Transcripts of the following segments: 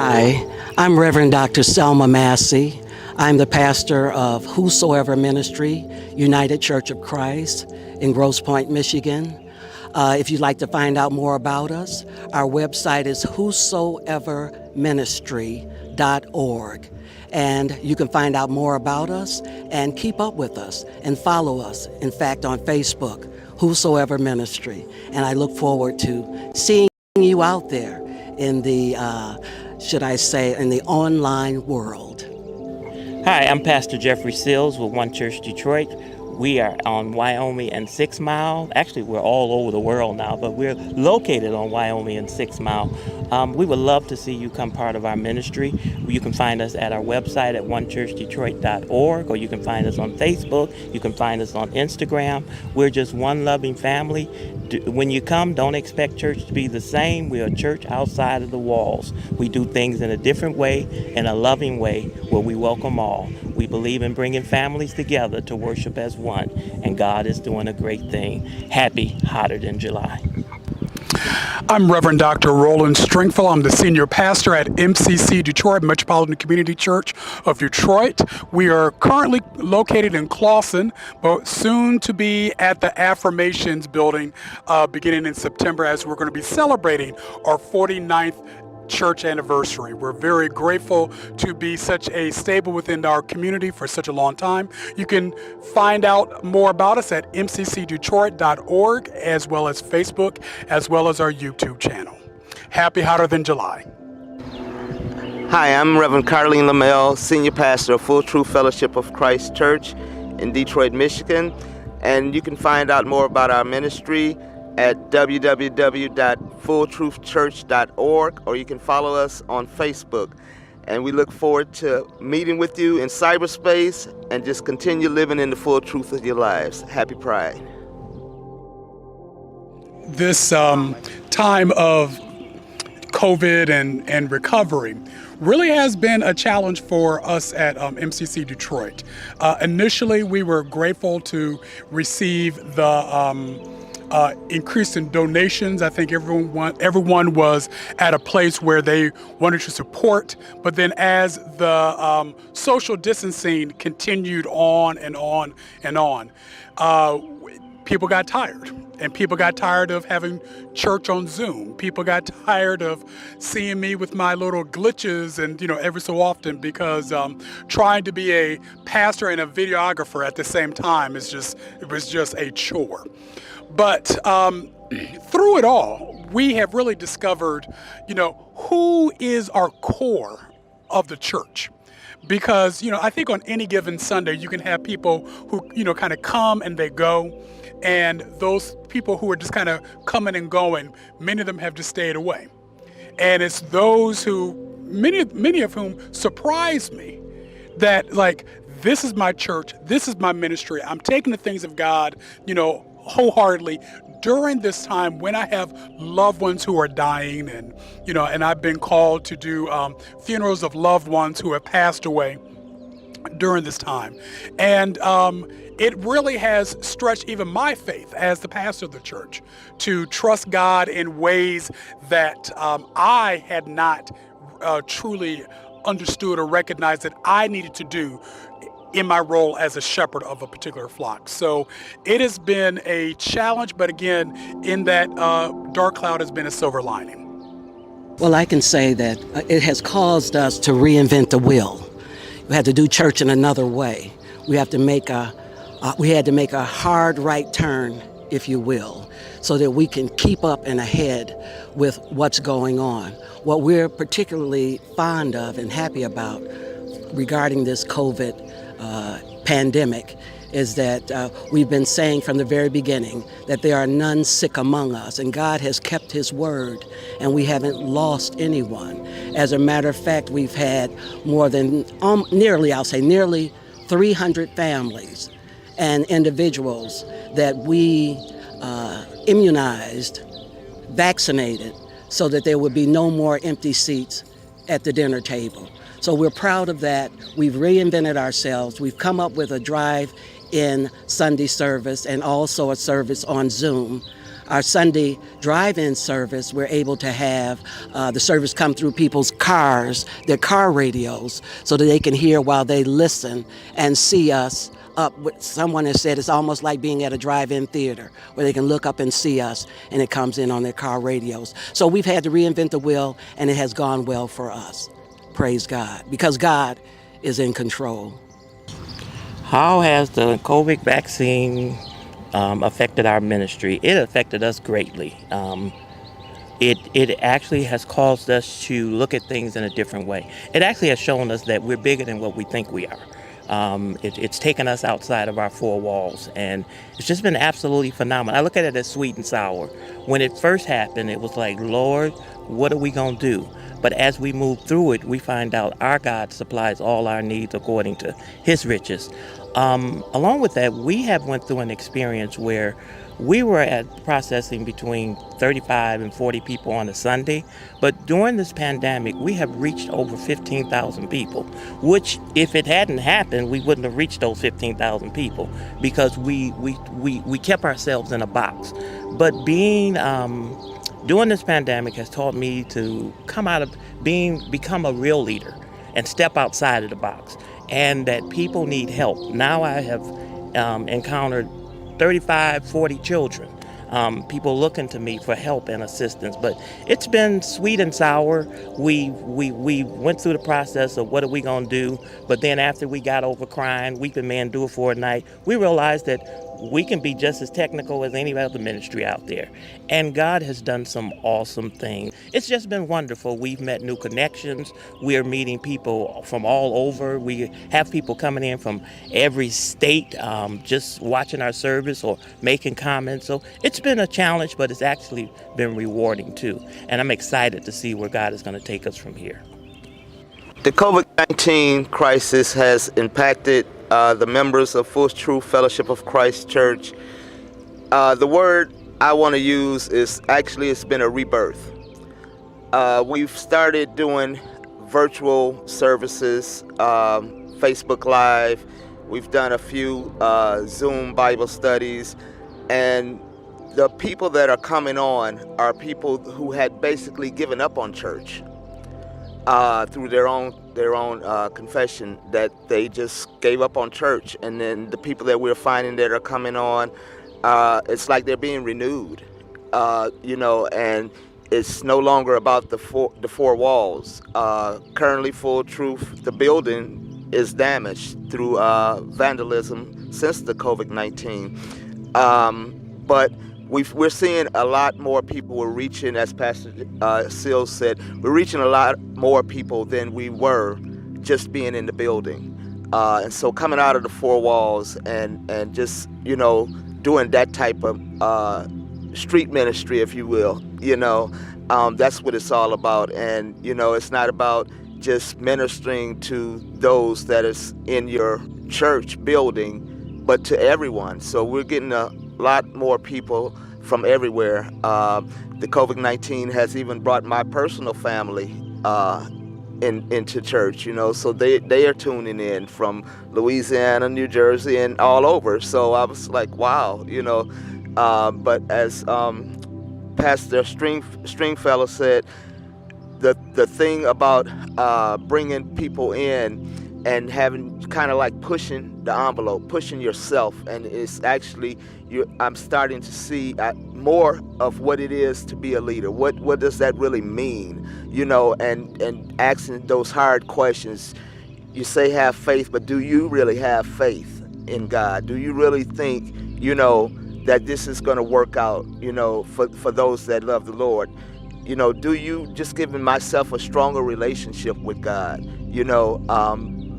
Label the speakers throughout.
Speaker 1: Hi, I'm Reverend Dr. Selma Massey. I'm the pastor of Whosoever Ministry, United Church of Christ in Grosse Pointe, Michigan. If you'd like to find out more about us, our website is whosoeverministry.org. And you can find out more about us and keep up with us and follow us, in fact, on Facebook, Whosoever Ministry. And I look forward to seeing you out there in the, in the online world.
Speaker 2: Hi, I'm Pastor Jeffrey Sills with One Church Detroit. We are on Wyoming and 6 Mile. Actually, we're all over the world now, but we're located on Wyoming and 6 Mile. We would love to see you come part of our ministry. You can find us at our website at onechurchdetroit.org, or you can find us on Facebook. You can find us on Instagram. We're just one loving family. When you come, don't expect church to be the same. We're a church outside of the walls. We do things in a different way, in a loving way, where we welcome all. We believe in bringing families together to worship as one, and God is doing a great thing. Happy Hotter Than July.
Speaker 3: I'm Reverend Dr. Roland Stringfellow. I'm the senior pastor at MCC Detroit, Metropolitan Community Church of Detroit. We are currently located in Clawson, but soon to be at the Affirmations building beginning in September, as we're going to be celebrating our 49th church anniversary. We're very grateful to be such a staple within our community for such a long time. You can find out more about us at mccdetroit.org, as well as Facebook, as well as our YouTube channel. Happy Hotter Than July.
Speaker 4: Hi, I'm Reverend Carlene Lamel, Senior Pastor of Full Truth Fellowship of Christ Church in Detroit, Michigan. And you can find out more about our ministry at www.fulltruthchurch.org, or you can follow us on Facebook. And we look forward to meeting with you in cyberspace and just continue living in the full truth of your lives. Happy Pride.
Speaker 3: This time of COVID and recovery really has been a challenge for us at MCC Detroit. Initially, we were grateful to receive the increase in donations. I think everyone was at a place where they wanted to support, but then as the social distancing continued on and on and on, people got tired. And people got tired of having church on Zoom. People got tired of seeing me with my little glitches and, every so often, because trying to be a pastor and a videographer at the same time it was just a chore. But through it all, we have really discovered, who is our core of the church. Because, I think on any given Sunday, you can have people who, kind of come and they go. And those people who are just kind of coming and going, many of them have just stayed away. And it's those who, many of whom surprise me that, this is my church, this is my ministry. I'm taking the things of God, wholeheartedly during this time when I have loved ones who are dying, and and I've been called to do funerals of loved ones who have passed away during this time. And it really has stretched even my faith as the pastor of the church to trust God in ways that I had not truly understood or recognized that I needed to do in my role as a shepherd of a particular flock. So it has been a challenge, but again, in that dark cloud has been a silver lining.
Speaker 1: Well, I can say that it has caused us to reinvent the wheel. We had to do church in another way. We had to make a hard right turn, if you will, so that we can keep up and ahead with what's going on. What we're particularly fond of and happy about regarding this COVID pandemic is that we've been saying from the very beginning that there are none sick among us, and God has kept his word, and we haven't lost anyone. As a matter of fact, we've had more than nearly 300 families and individuals that we immunized, vaccinated, so that there would be no more empty seats at the dinner table. So we're proud of that. We've reinvented ourselves. We've come up with a drive-in Sunday service and also a service on Zoom. Our Sunday drive-in service, we're able to have the service come through people's cars, their car radios, so that they can hear while they listen and see us up. Someone has said it's almost like being at a drive-in theater where they can look up and see us, and it comes in on their car radios. So we've had to reinvent the wheel, and it has gone well for us. Praise God, because God is in control.
Speaker 2: How has the COVID vaccine affected our ministry? It affected us greatly. It actually has caused us to look at things in a different way. It actually has shown us that we're bigger than what we think we are. It's taken us outside of our four walls, and it's just been absolutely phenomenal. I look at it as sweet and sour. When it first happened, it was like, Lord, what are we going to do? But as we move through it, we find out our God supplies all our needs according to his riches. Along with that, we have went through an experience where we were at processing between 35 and 40 people on a Sunday, but during this pandemic, we have reached over 15,000 people, which if it hadn't happened, we wouldn't have reached those 15,000 people because we kept ourselves in a box. But during this pandemic has taught me to become a real leader and step outside of the box, and that people need help. Now I have encountered 35, 40 children, people looking to me for help and assistance. But it's been sweet and sour. We went through the process of what are we going to do, but then after we got over crying, weeping may endure for a night, we realized that we can be just as technical as any other ministry out there. And God has done some awesome things. It's just been wonderful. We've met new connections. We are meeting people from all over. We have people coming in from every state, just watching our service or making comments. So it's been a challenge, but it's actually been rewarding too. And I'm excited to see where God is going to take us from here.
Speaker 4: The COVID-19 crisis has impacted the members of Full Truth Fellowship of Christ Church. The word I want to use is actually it's been a rebirth. We've started doing virtual services, Facebook Live. We've done a few Zoom Bible studies, and the people that are coming on are people who had basically given up on church. Through their own confession that they just gave up on church. And then the people that we're finding that are coming on, it's like they're being renewed, and it's no longer about the four walls. Currently, Full Truth, the building is damaged through vandalism since the COVID-19. But we're seeing a lot more people. We're reaching, as Pastor Seals said, we're reaching a lot more people than we were just being in the building. And so coming out of the four walls and just, doing that type of street ministry, if you will, that's what it's all about. And, it's not about just ministering to those that is in your church building, but to everyone. So we're getting a lot more people from everywhere. The COVID-19 has even brought my personal family into church, so they are tuning in from Louisiana, New Jersey, and all over. So I was like, wow, but as Pastor Stringfellow said, the thing about bringing people in and having kind of like pushing the envelope, pushing yourself, and it's actually I'm starting to see more of what it is to be a leader. What does that really mean? And asking those hard questions. You say have faith, but do you really have faith in God? Do you really think, that this is going to work out, for those that love the Lord? Do you just giving myself a stronger relationship with God?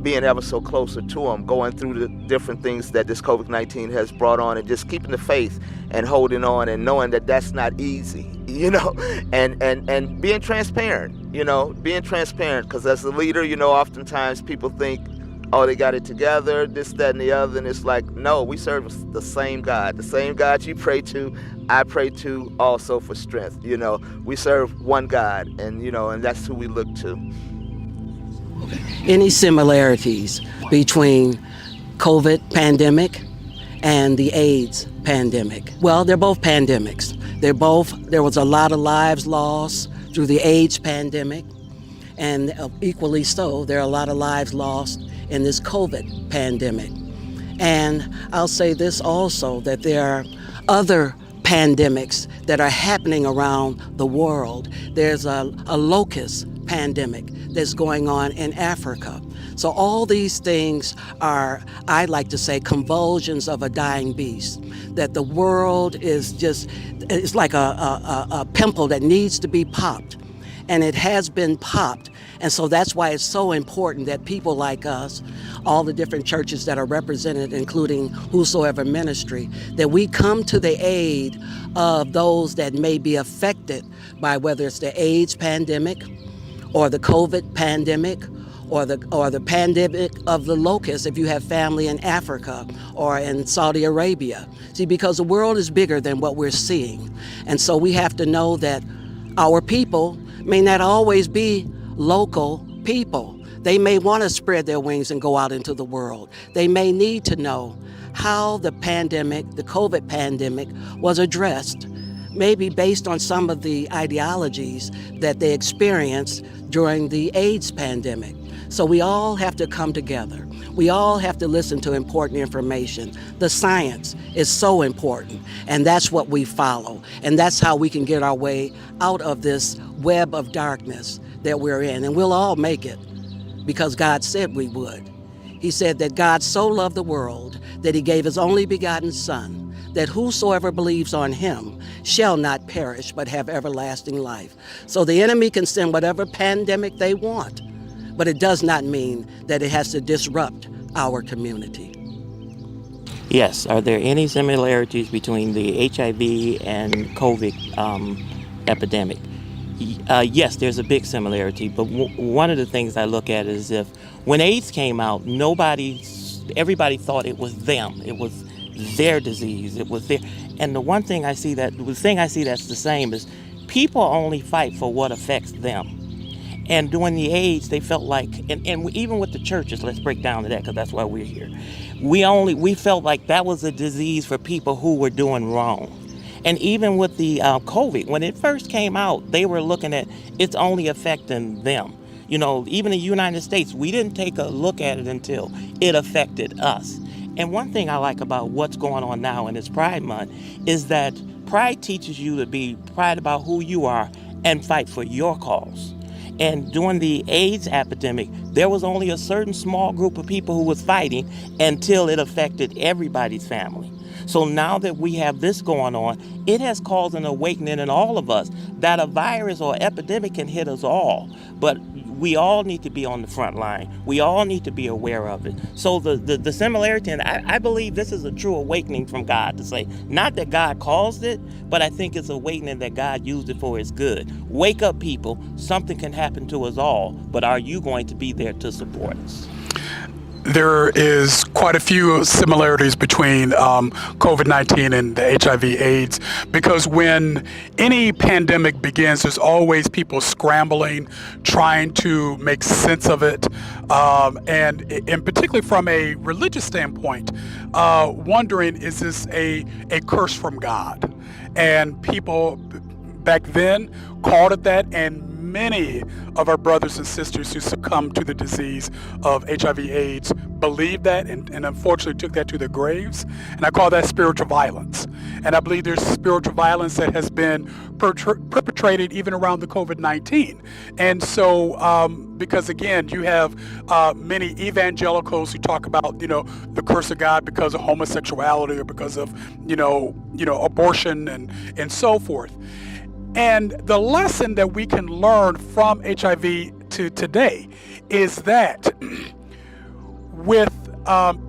Speaker 4: Being ever so closer to him, going through the different things that this COVID-19 has brought on, and just keeping the faith and holding on and knowing that that's not easy, and being transparent, because as a leader, oftentimes people think, oh, they got it together, this, that, and the other, and it's like, no, we serve the same God you pray to, I pray to also for strength. We serve one God, and and that's who we look to.
Speaker 1: Any similarities between COVID pandemic and the AIDS pandemic. Well, they're both pandemics. There was a lot of lives lost through the AIDS pandemic, and equally so, there are a lot of lives lost in this COVID pandemic. And I'll say this also, that there are other pandemics that are happening around the world. There's a locust pandemic that's going on in Africa. So all these things are, I like to say, convulsions of a dying beast, that the world is just, it's like a pimple that needs to be popped. And it has been popped. And so that's why it's so important that people like us, all the different churches that are represented, including Whosoever Ministry, that we come to the aid of those that may be affected by whether it's the AIDS pandemic or the COVID pandemic or the pandemic of the locust if you have family in Africa or in Saudi Arabia. See, because the world is bigger than what we're seeing. And so we have to know that our people may not always be local people. They may want to spread their wings and go out into the world. They may need to know how the pandemic, the COVID pandemic, was addressed, maybe based on some of the ideologies that they experienced during the AIDS pandemic. So we all have to come together. We all have to listen to important information. The science is so important, and that's what we follow. And that's how we can get our way out of this web of darkness that we're in. And we'll all make it because God said we would. He said that God so loved the world that he gave his only begotten Son, that whosoever believes on him shall not perish but have everlasting life. So the enemy can send whatever pandemic they want, but it does not mean that it has to disrupt our community.
Speaker 2: Yes. Are there any similarities between the HIV and COVID epidemic? Yes, there's a big similarity, but one of the things I look at is if when AIDS came out, everybody thought it was them. It was their disease. It was their, and the thing I see that's the same is people only fight for what affects them. And during the AIDS, they felt like, and even with the churches, let's break down to that because that's why we're here. We felt like that was a disease for people who were doing wrong. And even with the COVID, when it first came out, they were looking at it's only affecting them. You know, even in the United States, we didn't take a look at it until it affected us. And one thing I like about what's going on now in this Pride Month is that Pride teaches you to be proud about who you are and fight for your cause. And during the AIDS epidemic, there was only a certain small group of people who was fighting until it affected everybody's family. So now that we have this going on, it has caused an awakening in all of us that a virus or epidemic can hit us all. But we all need to be on the front line. We all need to be aware of it. So the similarity, and I believe this is a true awakening from God to say, not that God caused it, but I think it's awakening that God used it for his good. Wake up, people. Something can happen to us all, but are you going to be there to support us?
Speaker 3: There is quite a few similarities between COVID-19 and the HIV/AIDS, because when any pandemic begins, there's always people scrambling, trying to make sense of it, and particularly from a religious standpoint, wondering, is this a curse from God? And people back then called it that, and many of our brothers and sisters who succumbed to the disease of HIV/AIDS believed that and unfortunately took that to their graves. And I call that spiritual violence. And I believe there's spiritual violence that has been perpetrated even around the COVID-19. And so, because again, you have many evangelicals who talk about, the curse of God because of homosexuality or because of, abortion and so forth. And the lesson that we can learn from HIV to today is that with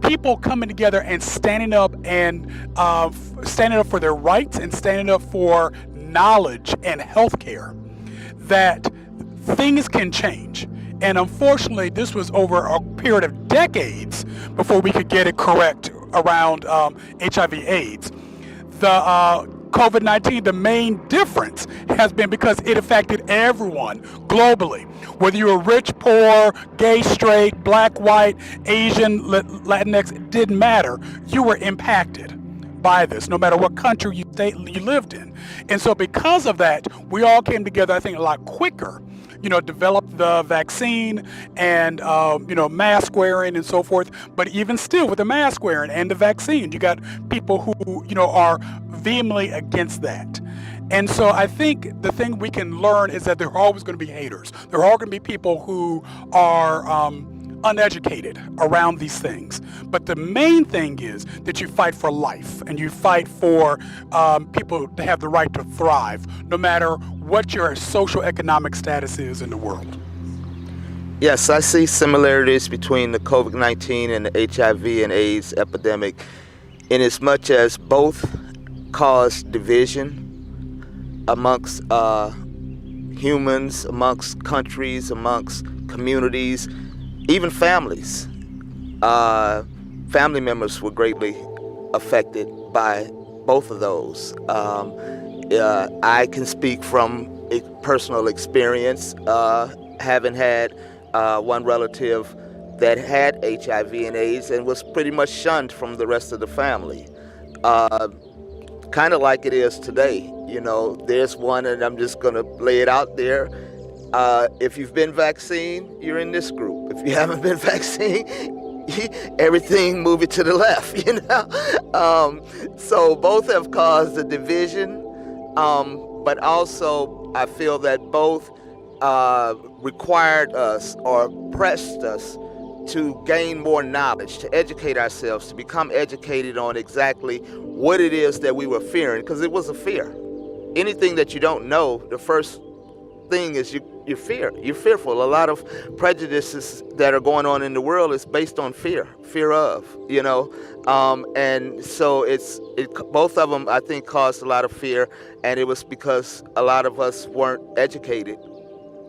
Speaker 3: people coming together and standing up for their rights and standing up for knowledge and healthcare, that things can change. And unfortunately, this was over a period of decades before we could get it correct around HIV/AIDS. The COVID-19, the main difference has been because it affected everyone globally. Whether you were rich, poor, gay, straight, black, white, Asian, Latinx, it didn't matter. You were impacted by this, no matter what country you lived in. And so because of that, we all came together, I think, a lot quicker, developed the vaccine and, mask wearing and so forth. But even still, with the mask wearing and the vaccine, you got people who, are vehemently against that. And so I think the thing we can learn is that there are always going to be haters. There are all going to be people who are uneducated around these things. But the main thing is that you fight for life and you fight for people to have the right to thrive, no matter what your social economic status is in the world.
Speaker 4: Yes, I see similarities between the COVID-19 and the HIV and AIDS epidemic in as much as both cause division amongst humans, amongst countries, amongst communities, even families. Family members were greatly affected by both of those. I can speak from personal experience, having had one relative that had HIV and AIDS and was pretty much shunned from the rest of the family. Kind of like it is today. There's one, and I'm just going to lay it out there. If you've been vaccinated, you're in this group. If you haven't been vaccinated, everything move it to the left, So both have caused a division, but also I feel that both required us or pressed us to gain more knowledge, to educate ourselves, to become educated on exactly what it is that we were fearing, because it was a fear. Anything that you don't know, the first thing is you fear. You're fearful. A lot of prejudices that are going on in the world is based on fear of, and so both of them, I think, caused a lot of fear, and it was because a lot of us weren't educated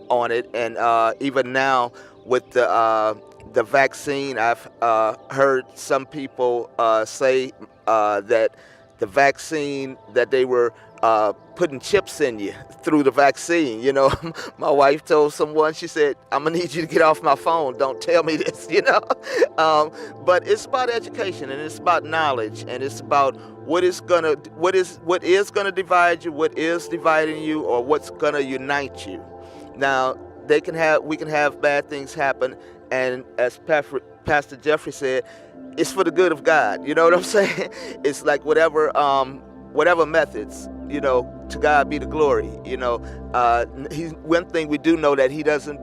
Speaker 4: on it. And even now with the vaccine, I've heard some people say that the vaccine, that they were putting chips in you through the vaccine. My wife told someone, she said, "I'm gonna need you to get off my phone. Don't tell me this," But it's about education, and it's about knowledge, and it's about what is gonna divide you, what is dividing you, or what's gonna unite you. Now, we can have bad things happen, and as Pastor Jeffrey said, it's for the good of God. You know what I'm saying? It's like whatever methods, to God be the glory. One thing we do know, that he doesn't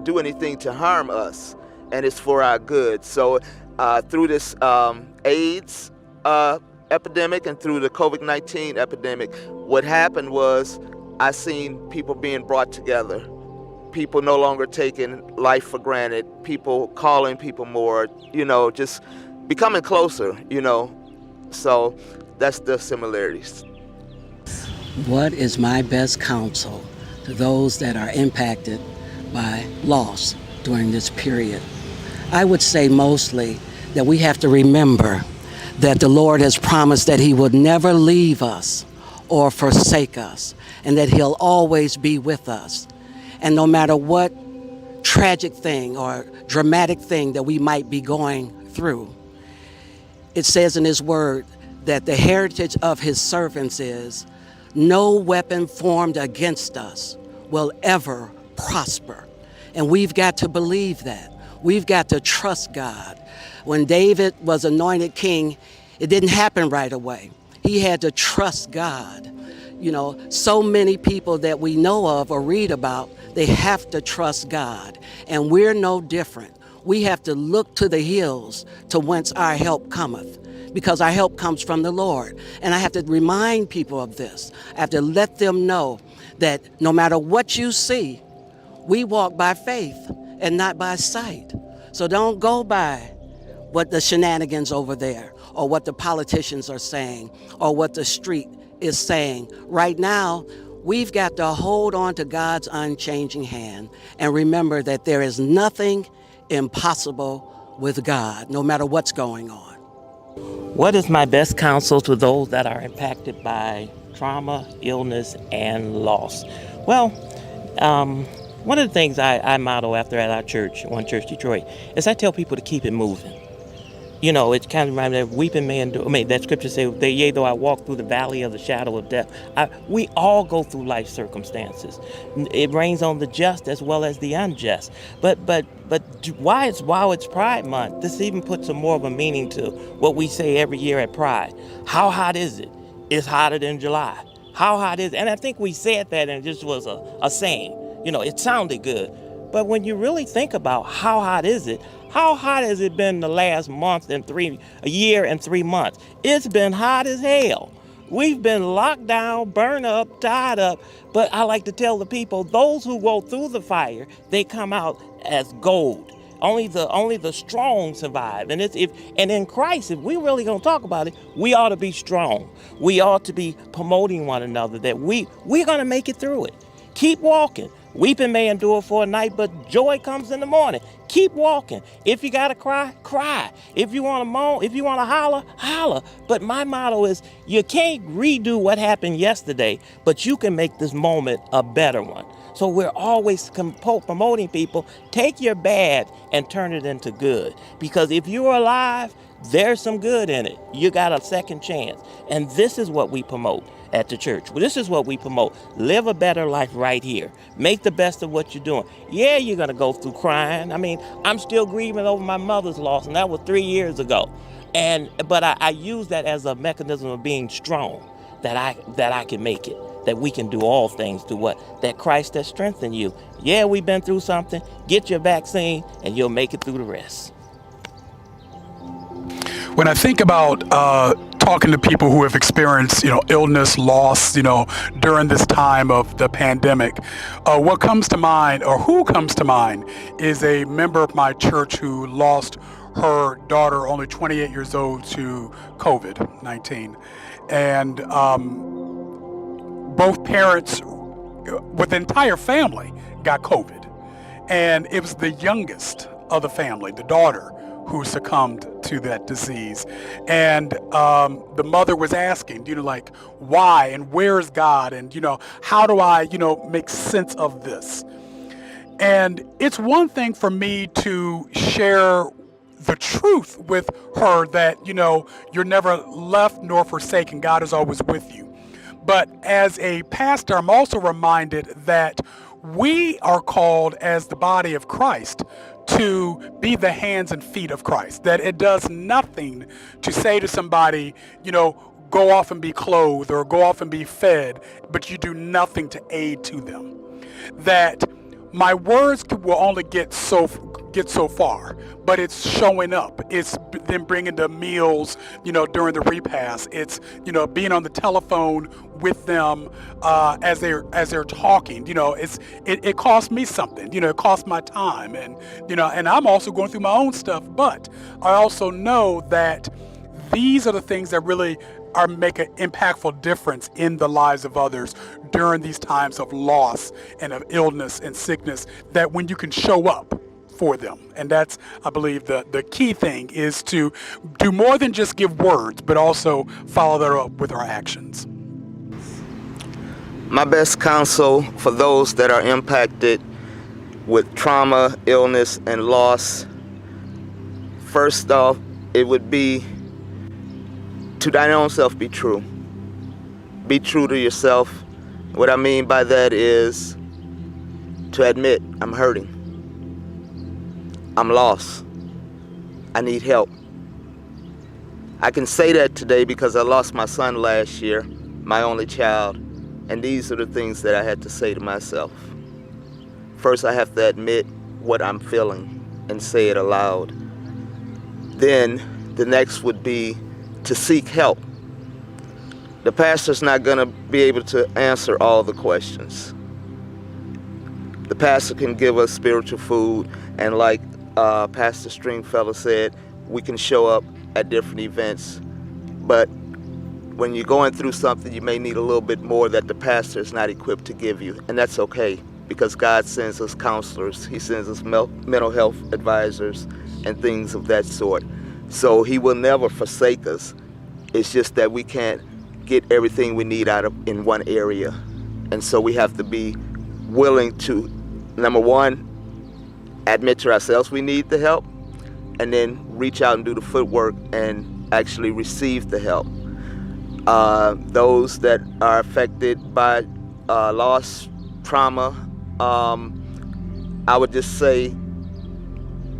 Speaker 4: do anything to harm us, and it's for our good. So through this AIDS epidemic and through the COVID-19 epidemic, what happened was I seen people being brought together, people no longer taking life for granted, people calling people more, just becoming closer, So that's the similarities.
Speaker 1: What is my best counsel to those that are impacted by loss during this period? I would say mostly that we have to remember that the Lord has promised that he would never leave us or forsake us, and that he'll always be with us. And no matter what tragic thing or dramatic thing that we might be going through, it says in his word that the heritage of his servants is no weapon formed against us will ever prosper. And we've got to believe that. We've got to trust God. When David was anointed king, it didn't happen right away. He had to trust God. So many people that we know of or read about, they have to trust God. And we're no different. We have to look to the hills to whence our help cometh, because our help comes from the Lord. And I have to remind people of this. I have to let them know that no matter what you see, we walk by faith and not by sight. So don't go by what the shenanigans over there, or what the politicians are saying, or what the street is saying. Right now, we've got to hold on to God's unchanging hand and remember that there is nothing impossible with God, no matter what's going on.
Speaker 2: What is my best counsel to those that are impacted by trauma, illness, and loss. Well, one of the things I model after at our church, One Church Detroit, is I tell people to keep it moving. You know, it kind of reminds me of weeping may endure. I mean, that scripture says, yea, though I walk through the valley of the shadow of death. We all go through life circumstances. It rains on the just as well as the unjust. But while it's Pride Month, this even puts some more of a meaning to what we say every year at Pride. How hot is it? It's hotter than July. How hot is it? And I think we said that and it just was a saying. You know, it sounded good. But when you really think about how hot is it, how hot has it been the last a year and 3 months? It's been hot as hell. We've been locked down, burned up, tied up. But I like to tell the people, those who go through the fire, they come out as gold. Only the strong survive. And in Christ, if we really gonna talk about it, we ought to be strong. We ought to be promoting one another that we're gonna make it through it. Keep walking. Weeping may endure for a night, but joy comes in the morning. Keep walking. If you gotta cry, cry. If you wanna moan, if you wanna holler, holler. But my motto is, you can't redo what happened yesterday, but you can make this moment a better one. So we're always promoting people, take your bad and turn it into good. Because if you're alive, there's some good in it. You got a second chance. And this is what we promote at the church. This is what we promote. Live a better life right here. Make the best of what you're doing. Yeah, you're going to go through crying. I mean, I'm still grieving over my mother's loss, and that was 3 years ago. But I use that as a mechanism of being strong, that I can make it, that we can do all things through what? That Christ has strengthened you. Yeah, we've been through something. Get your vaccine, and you'll make it through the rest.
Speaker 3: When I think about talking to people who have experienced, illness, loss, during this time of the pandemic, what comes to mind, or who comes to mind, is a member of my church who lost her daughter, only 28 years old, to COVID-19. And both parents, with the entire family, got COVID. And it was the youngest of the family, the daughter, who succumbed to that disease. And the mother was asking, why and where is God? And, how do I, make sense of this? And it's one thing for me to share the truth with her that, you're never left nor forsaken. God is always with you. But as a pastor, I'm also reminded that we are called as the body of Christ to be the hands and feet of Christ. That it does nothing to say to somebody, go off and be clothed or go off and be fed, but you do nothing to aid to them. That my words will only get so far, but it's showing up. It's them bringing the meals, during the repast. It's, being on the telephone with them as they're talking. It costs me something. It costs my time, and and I'm also going through my own stuff. But I also know that these are the things that really make an impactful difference in the lives of others during these times of loss and of illness and sickness, that when you can show up for them. And that's, I believe, the key thing is to do more than just give words, but also follow that up with our actions.
Speaker 4: My best counsel for those that are impacted with trauma, illness, and loss, first off, it would be to thine own self be true. Be true to yourself. What I mean by that is to admit I'm hurting. I'm lost. I need help. I can say that today because I lost my son last year, my only child, and these are the things that I had to say to myself. First, I have to admit what I'm feeling and say it aloud. Then the next would be to seek help. The pastor's not going to be able to answer all the questions. The pastor can give us spiritual food, and like Pastor Stringfellow said, we can show up at different events. But when you're going through something, you may need a little bit more that the pastor is not equipped to give you, and that's okay, because God sends us counselors. He sends us mental health advisors and things of that sort. So he will never forsake us. It's just that we can't get everything we need out of in one area. And so we have to be willing to, number one, admit to ourselves we need the help, and then reach out and do the footwork and actually receive the help. Those that are affected by loss, trauma, I would just say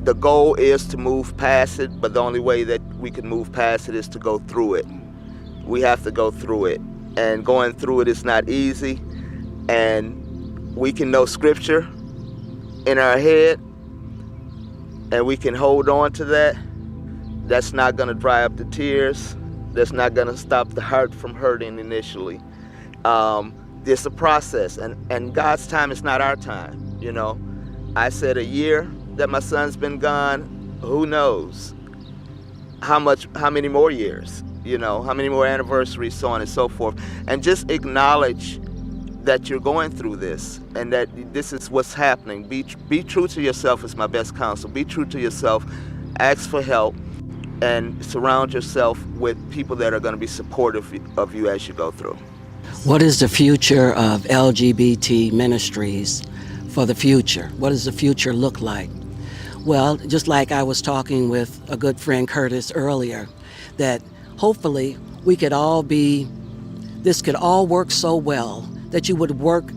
Speaker 4: the goal is to move past it, but the only way that we can move past it is to go through it. We have to go through it, and going through it is not easy. And we can know scripture in our head, and we can hold on to that. That's not going to dry up the tears. That's not going to stop the heart from hurting initially. It's a process, and God's time is not our time. You know, I said a year that my son's been gone. Who knows how many more years? You know, how many more anniversaries, so on and so forth. And just acknowledge that you're going through this, and that this is what's happening. Be true to yourself is my best counsel. Be true to yourself. Ask for help, and surround yourself with people that are going to be supportive of you as you go through.
Speaker 1: What is the future of LGBT ministries for the future? What does the future look like? Well, just like I was talking with a good friend Curtis earlier, that hopefully we could all this could all work so well that you would work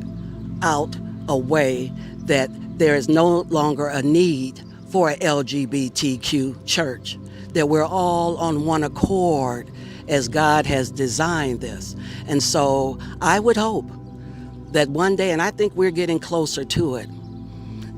Speaker 1: out a way that there is no longer a need for a LGBTQ church, that we're all on one accord as God has designed this. And so I would hope that one day, and I think we're getting closer to it,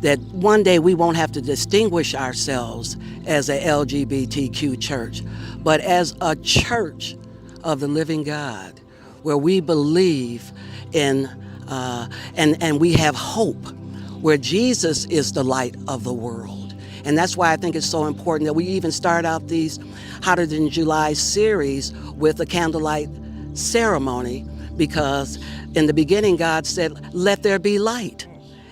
Speaker 1: that one day we won't have to distinguish ourselves as a LGBTQ church, but as a church of the living God, where we believe in and we have hope, where Jesus is the light of the world. And that's why I think it's so important that we even start out these Hotter Than July series with a candlelight ceremony, because in the beginning God said, "Let there be light."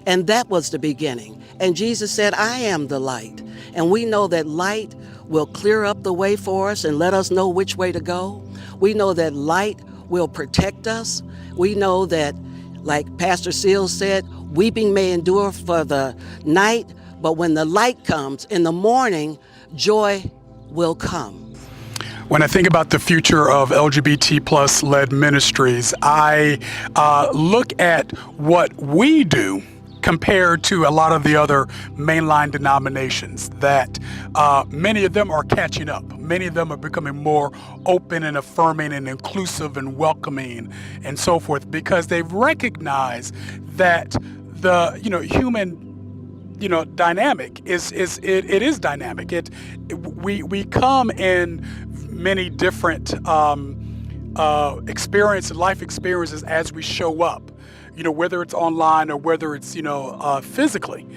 Speaker 1: And that was the beginning. And Jesus said, "I am the light." And we know that light will clear up the way for us and let us know which way to go. We know that light will protect us. We know that, like Pastor Seals said, weeping may endure for the night, but when the light comes in the morning, joy will come.
Speaker 3: When I think about the future of LGBT plus led ministries, I look at what we do compared to a lot of the other mainline denominations, that many of them are catching up. Many of them are becoming more open and affirming and inclusive and welcoming and so forth, because they've recognized that the human dynamic is dynamic. We come in many different life experiences as we show up, whether it's online or whether it's physically,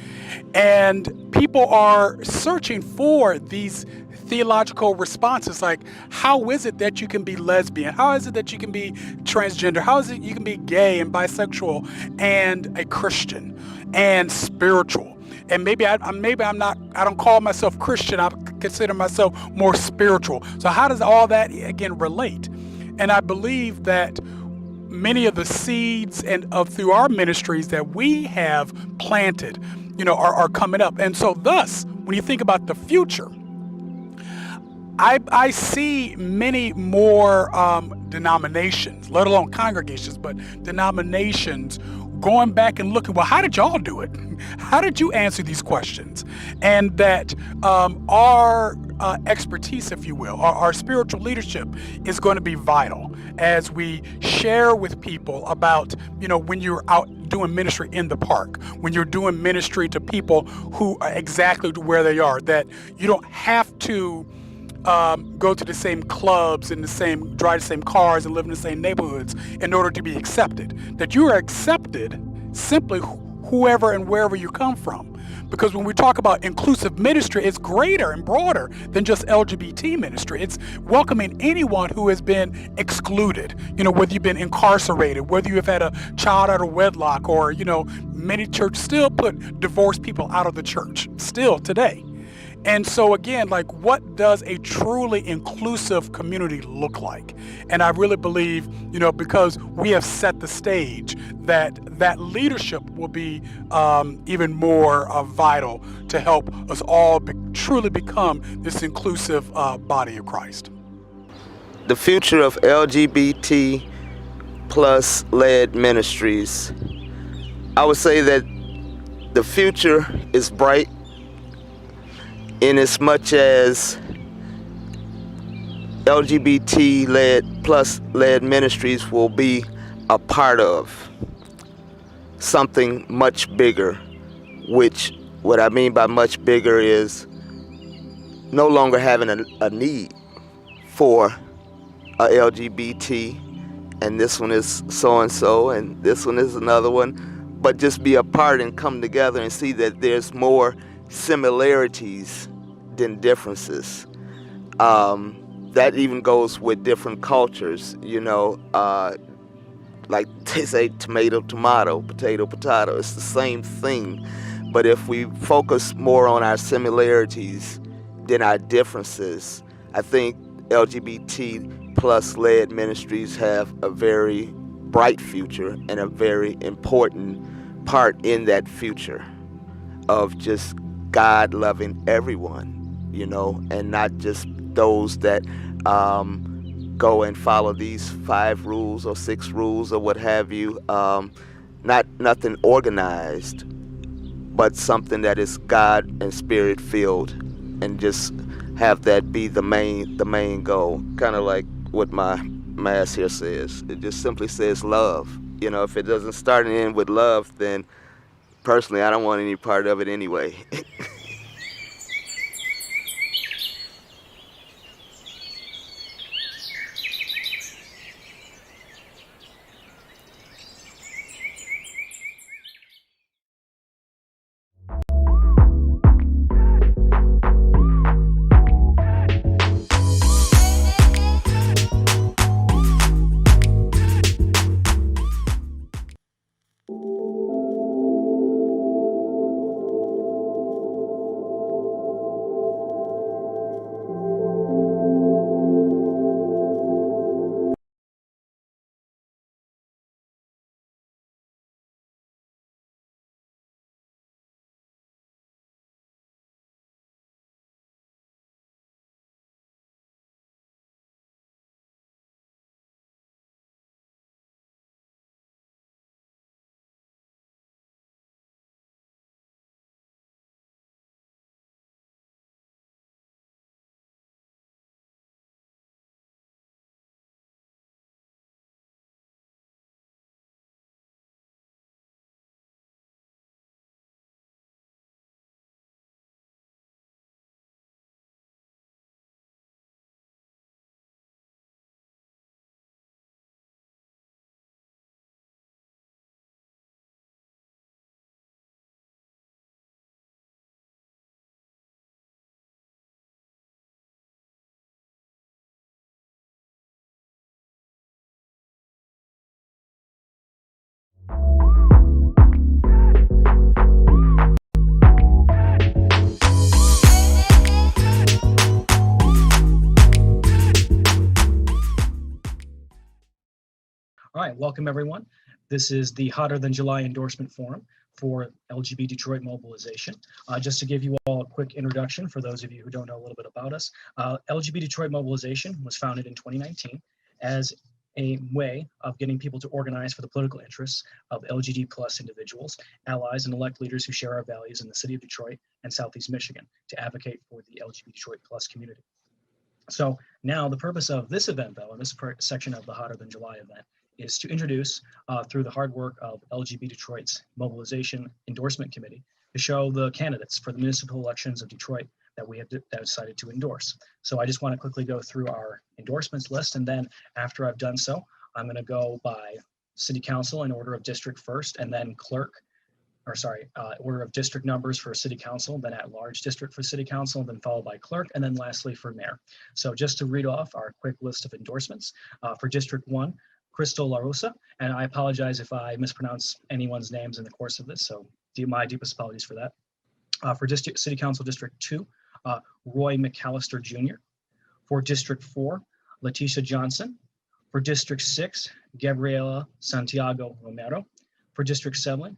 Speaker 3: and people are searching for these theological responses, like, how is it that you can be lesbian? How is it that you can be transgender? How is it you can be gay and bisexual and a Christian and spiritual? And maybe I don't call myself Christian. I consider myself more spiritual. So how does all that again relate? And I believe that many of the seeds through our ministries that we have planted, are coming up. And so thus, when you think about the future, I see many more denominations, let alone congregations, but denominations going back and looking, well, how did y'all do it? How did you answer these questions? And that our expertise, if you will, our spiritual leadership is going to be vital as we share with people about, when you're out doing ministry in the park, when you're doing ministry to people who are exactly where they are, that you don't have to go to the same clubs and drive the same cars and live in the same neighborhoods in order to be accepted. That you are accepted simply whoever and wherever you come from. Because when we talk about inclusive ministry, it's greater and broader than just LGBT ministry. It's welcoming anyone who has been excluded, whether you've been incarcerated, whether you have had a child out of wedlock, or, many churches still put divorced people out of the church, still today. And so again, like, what does a truly inclusive community look like? And I really believe, because we have set the stage, that leadership will be even more vital to help us all truly become this inclusive body of Christ.
Speaker 4: The future of LGBT plus led ministries. I would say that the future is bright in as much as LGBT led ministries will be a part of something much bigger, which what I mean by much bigger is no longer having a need for a LGBT, and this one is so-and-so, and this one is another one, but just be a part and come together and see that there's more similarities than differences. That even goes with different cultures, like they say tomato, tomato, potato, potato. It's the same thing. But if we focus more on our similarities than our differences, I think LGBT plus led ministries have a very bright future and a very important part in that future of just God loving everyone, and not just those that go and follow these 5 rules or 6 rules or what have you. Not nothing organized, but something that is God and Spirit filled, and just have that be the main goal. Kind of like what my mass here says. It just simply says love. If it doesn't start and end with love, then personally I don't want any part of it anyway.
Speaker 5: All right, welcome everyone. This is the Hotter Than July endorsement forum for LGBT Detroit mobilization. Just to give you all a quick introduction for those of you who don't know a little bit about us, LGBT Detroit mobilization was founded in 2019 as a way of getting people to organize for the political interests of LGBT plus individuals, allies, and elect leaders who share our values in the city of Detroit and Southeast Michigan to advocate for the LGBT Detroit plus community. So now the purpose of this event, though, and this section of the Hotter Than July event, is to introduce, through the hard work of LGBT Detroit's Mobilization Endorsement Committee, to show the candidates for the municipal elections of Detroit that we have decided to endorse. So I just want to quickly go through our endorsements list, and then after I've done so, I'm going to go by City Council in order of district first, and then clerk, or sorry, order of district numbers for City Council, then at large district for City Council, then followed by clerk, and then lastly for mayor. So just to read off our quick list of endorsements, for District 1, Crystal LaRosa, and I apologize if I mispronounce anyone's names in the course of this, so my deepest apologies for that. For City Council District 2, Roy McAllister Jr. For District 4, Letitia Johnson. For District 6, Gabriela Santiago Romero. For District 7,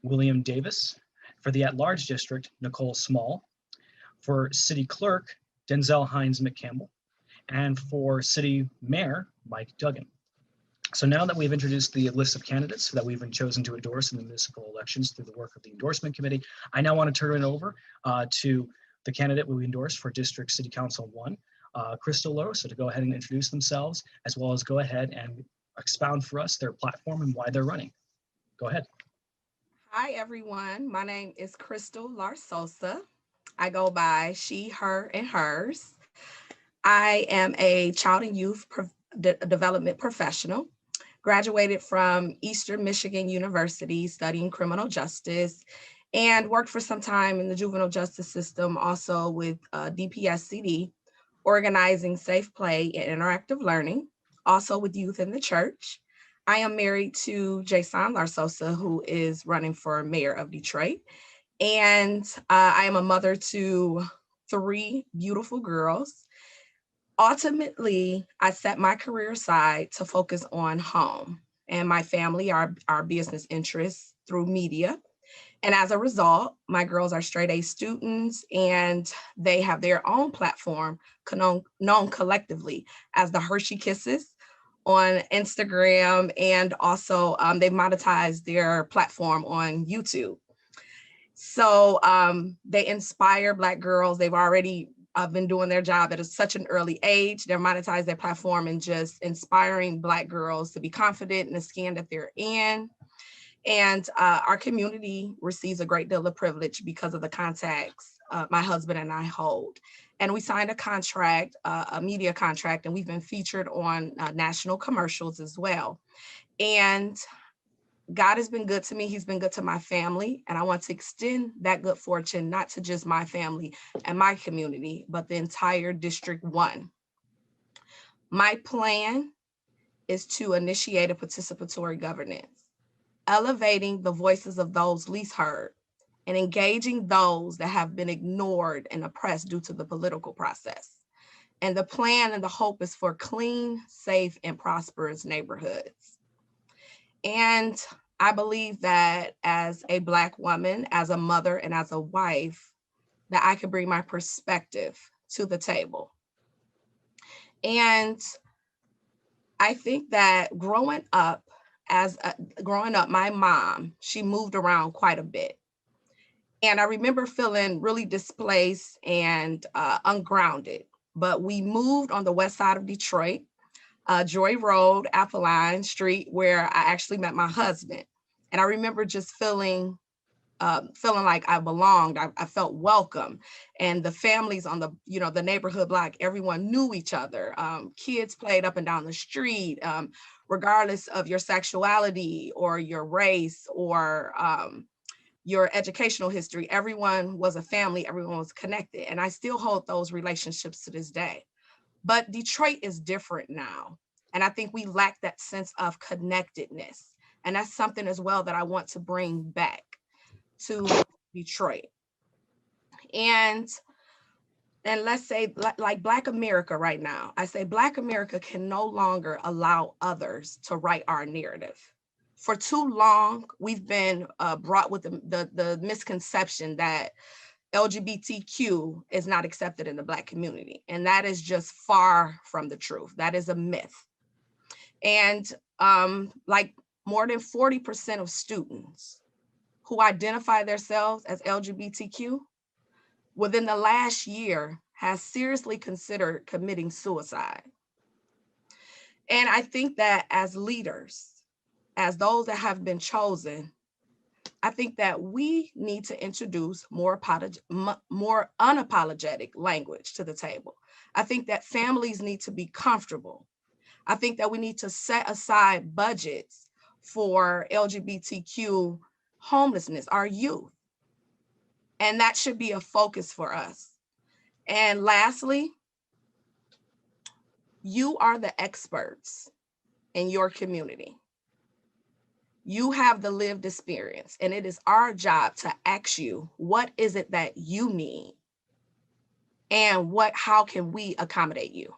Speaker 5: William Davis. For the at-large district, Nicole Small. For City Clerk, Denzel Hines McCampbell. And for City Mayor, Mike Duggan. So now that we've introduced the list of candidates that we've been chosen to endorse in the municipal elections through the work of the endorsement committee, I now want to turn it over to the candidate we endorsed for District City Council 1, Crystal Losa, to go ahead and introduce themselves, as well as go ahead and expound for us their platform and why they're running. Go ahead.
Speaker 6: Hi, everyone. My name is Crystal Larsosa. I go by she, her, and hers. I am a child and youth development professional, graduated from Eastern Michigan University studying criminal justice, and worked for some time in the juvenile justice system, also with DPSCD, organizing safe play and interactive learning, also with youth in the church. I am married to Jason Larsosa, who is running for mayor of Detroit. And I am a mother to 3 beautiful girls. Ultimately, I set my career aside to focus on home and my family, our business interests through media. And as a result, my girls are straight A students, and they have their own platform known collectively as the Hershey Kisses on Instagram, and also they monetize their platform on YouTube. So they inspire Black girls. They've already been doing their job at such an early age. They're monetizing their platform and just inspiring Black girls to be confident in the skin that they're in. And our community receives a great deal of privilege because of the contacts my husband and I hold. And we signed a contract, a media contract, and we've been featured on national commercials as well. And God has been good to me. He's been good to my family. And I want to extend that good fortune, not to just my family and my community, but the entire District 1. My plan is to initiate a participatory governance, elevating the voices of those least heard and engaging those that have been ignored and oppressed due to the political process. And the plan and the hope is for clean, safe, and prosperous neighborhoods. And I believe that as a Black woman, as a mother, and as a wife, that I could bring my perspective to the table. And I think that growing up, my mom, she moved around quite a bit. And I remember feeling really displaced and ungrounded. But we moved on the west side of Detroit, Joy Road, Appeline Street, where I actually met my husband. And I remember just feeling like I belonged. I felt welcome. And the families on the neighborhood block, everyone knew each other. Kids played up and down the street, regardless of your sexuality or your race or your educational history. Everyone was a family, everyone was connected. And I still hold those relationships to this day. But Detroit is different now. And I think we lack that sense of connectedness. And that's something as well that I want to bring back to Detroit. And let's say like Black America right now, I say Black America can no longer allow others to write our narrative. For too long, we've been brought with the misconception that LGBTQ is not accepted in the Black community. And that is just far from the truth. That is a myth. And like more than 40% of students who identify themselves as LGBTQ within the last year has seriously considered committing suicide. And I think that as leaders, as those that have been chosen, I think that we need to introduce more unapologetic language to the table. I think that families need to be comfortable. I think that we need to set aside budgets for LGBTQ homelessness, our youth. And that should be a focus for us. And lastly, you are the experts in your community. You have the lived experience, and it is our job to ask you, what is it that you need? and how can we accommodate you?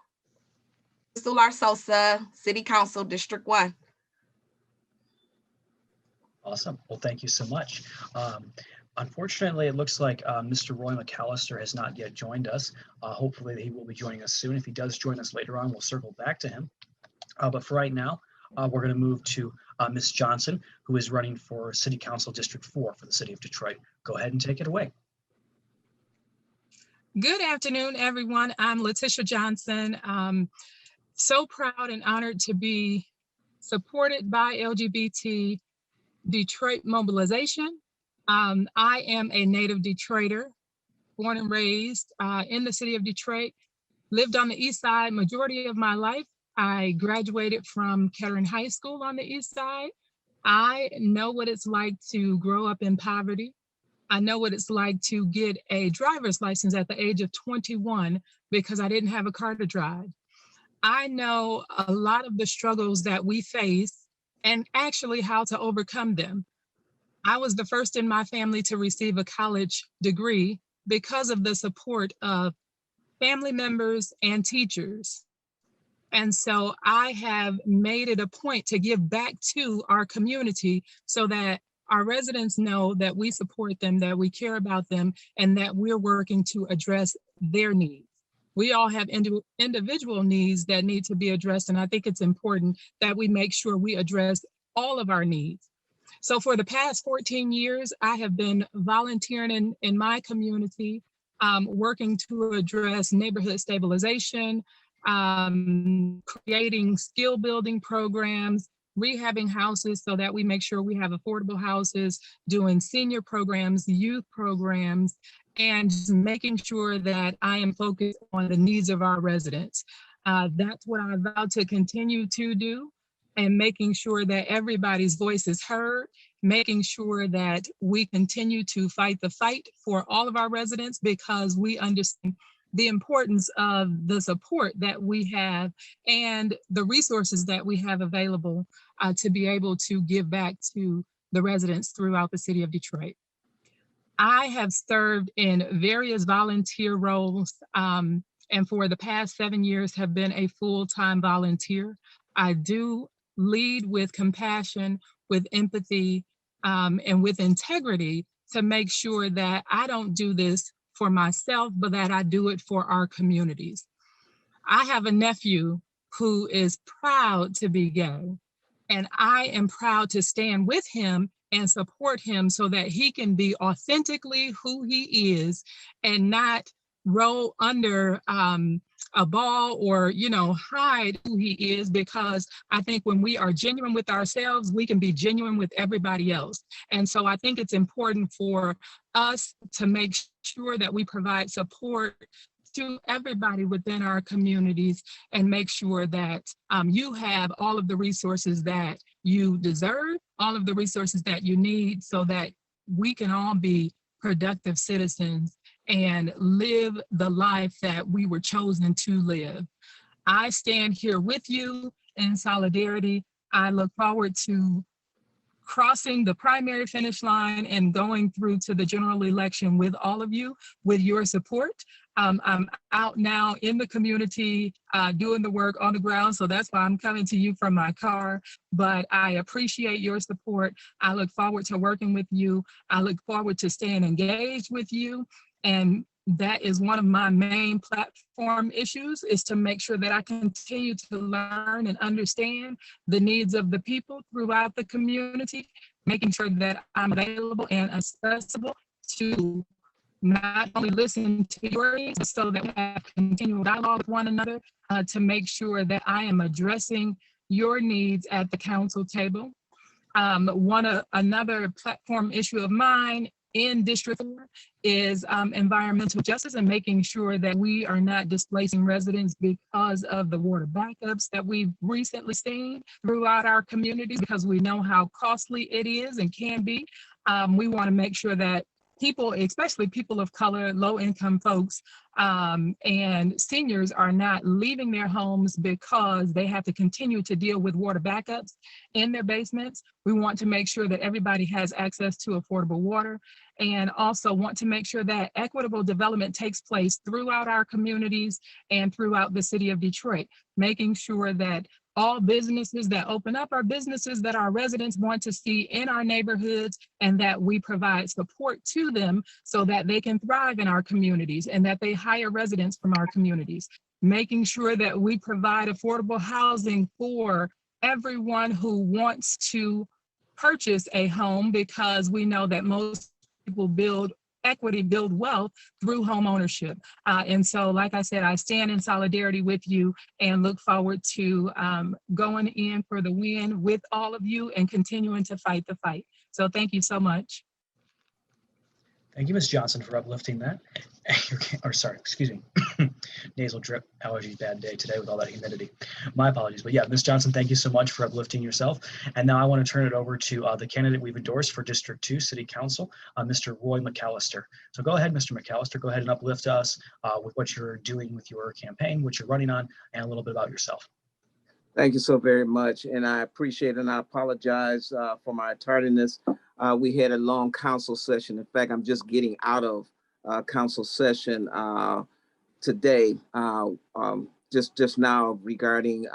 Speaker 6: Crystal Larsosa, City Council, District 1.
Speaker 5: Awesome. Well, thank you so much. Unfortunately, it looks like Mr. Roy McAllister has not yet joined us. Hopefully, he will be joining us soon. If he does join us later on, we'll circle back to him. But for right now, we're going to move to Ms. Johnson, who is running for City Council District 4 for the City of Detroit. Go ahead and take it away.
Speaker 7: Good afternoon, everyone. I'm Letitia Johnson. So proud and honored to be supported by LGBT Detroit mobilization. I am a native Detroiter, born and raised in the city of Detroit, lived on the east side majority of my life. I graduated from Kettering High School on the east side. I know what it's like to grow up in poverty. I know what it's like to get a driver's license at the age of 21 because I didn't have a car to drive. I know a lot of the struggles that we face and actually how to overcome them. I was the first in my family to receive a college degree because of the support of family members and teachers. And so I have made it a point to give back to our community so that our residents know that we support them, that we care about them, and that we're working to address their needs. We all have individual needs that need to be addressed, and I think it's important that we make sure we address all of our needs. So for the past 14 years, I have been volunteering in my community, working to address neighborhood stabilization, creating skill building programs, rehabbing houses so that we make sure we have affordable houses, doing senior programs, youth programs, and just making sure that I am focused on the needs of our residents. That's what I vow to continue to do, and making sure that everybody's voice is heard, making sure that we continue to fight the fight for all of our residents, because we understand the importance of the support that we have and the resources that we have available to be able to give back to the residents throughout the city of Detroit. I have served in various volunteer roles, and for the past 7 years have been a full-time volunteer. I do lead with compassion, with empathy, and with integrity to make sure that I don't do this for myself, but that I do it for our communities. I have a nephew who is proud to be gay, and I am proud to stand with him and support him so that he can be authentically who he is and not roll under a ball or, hide who he is, because I think when we are genuine with ourselves, we can be genuine with everybody else. And so I think it's important for us to make sure that we provide support to everybody within our communities and make sure that you have all of the resources that you deserve, all of the resources that you need, so that we can all be productive citizens and live the life that we were chosen to live. I stand here with you in solidarity. I look forward to crossing the primary finish line and going through to the general election with all of you, with your support. I'm out now in the community doing the work on the ground, so that's why I'm coming to you from my car. But I appreciate your support. I look forward to working with you. I look forward to staying engaged with you. And that is one of my main platform issues, is to make sure that I continue to learn and understand the needs of the people throughout the community, making sure that I'm available and accessible to not only listen to your needs, but so that we have continual dialogue with one another to make sure that I am addressing your needs at the council table. Another platform issue of mine in District 4 is environmental justice and making sure that we are not displacing residents because of the water backups that we've recently seen throughout our communities, because we know how costly it is and can be. We want to make sure that people, especially people of color, low income folks, and seniors are not leaving their homes because they have to continue to deal with water backups in their basements. We want to make sure that everybody has access to affordable water, and also want to make sure that equitable development takes place throughout our communities and throughout the city of Detroit, making sure that all businesses that open up are businesses that our residents want to see in our neighborhoods, and that we provide support to them so that they can thrive in our communities and that they hire residents from our communities. Making sure that we provide affordable housing for everyone who wants to purchase a home, because we know that most people build equity, build wealth through home ownership. And so, like I said, I stand in solidarity with you and look forward to going in for the win with all of you and continuing to fight the fight. So thank you so much.
Speaker 5: Thank you, Ms. Johnson, for uplifting that. Or sorry, excuse me. Nasal drip, allergies, bad day today with all that humidity. My apologies. But yeah, Ms. Johnson, thank you so much for uplifting yourself. And now I want to turn it over to the candidate we've endorsed for District 2 City Council, Mr. Roy McAllister. So go ahead, Mr. McAllister, go ahead and uplift us with what you're doing with your campaign, what you're running on, and a little bit about yourself.
Speaker 8: Thank you so very much. And I appreciate and I apologize for my tardiness. We had a long council session. In fact, I'm just getting out of council session today, just now, regarding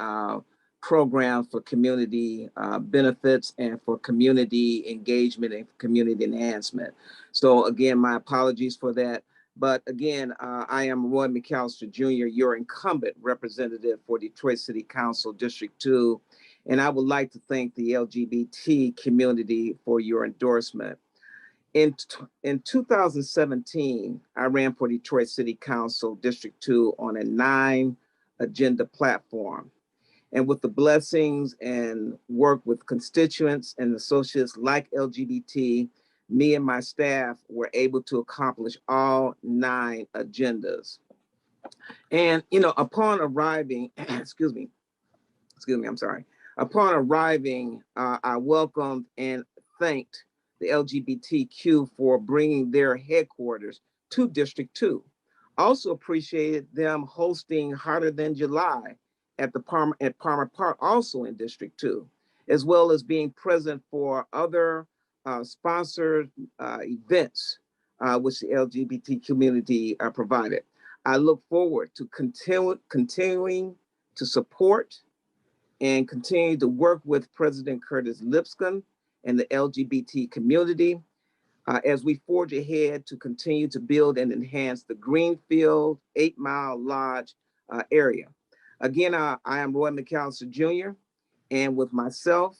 Speaker 8: programs for community benefits and for community engagement and community enhancement. So again, my apologies for that. But again, I am Roy McAllister Jr., your incumbent representative for Detroit City Council District 2. And I would like to thank the LGBT community for your endorsement. In 2017, I ran for Detroit City Council District 2 on a 9-agenda platform. And with the blessings and work with constituents and associates like LGBT, me and my staff were able to accomplish all 9 agendas. And, you know, upon arriving, excuse me, I'm sorry. Upon arriving, I welcomed and thanked the LGBTQ for bringing their headquarters to District 2. Also appreciated them hosting Hotter Than July at Palmer Park, also in District 2, as well as being present for other sponsored events which the LGBT community provided. I look forward to continuing to support and continue to work with President Curtis Lipscomb and the LGBT community as we forge ahead to continue to build and enhance the Greenfield 8 Mile Lodge area. Again, I am Roy McAllister Jr., and with myself,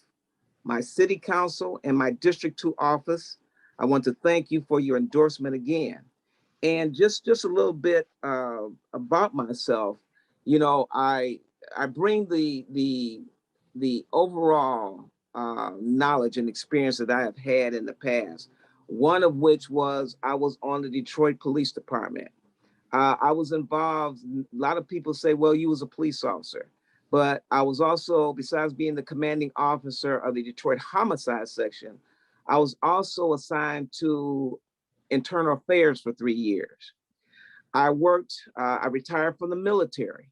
Speaker 8: my city council, and my District 2 office, I want to thank you for your endorsement again. And just a little bit about myself, you know, I bring the overall knowledge and experience that I have had in the past. One of which was I was on the Detroit Police Department. I was involved. A lot of people say, well, you was a police officer, but I was also, besides being the commanding officer of the Detroit Homicide Section, I was also assigned to Internal Affairs for 3 years. I retired from the military.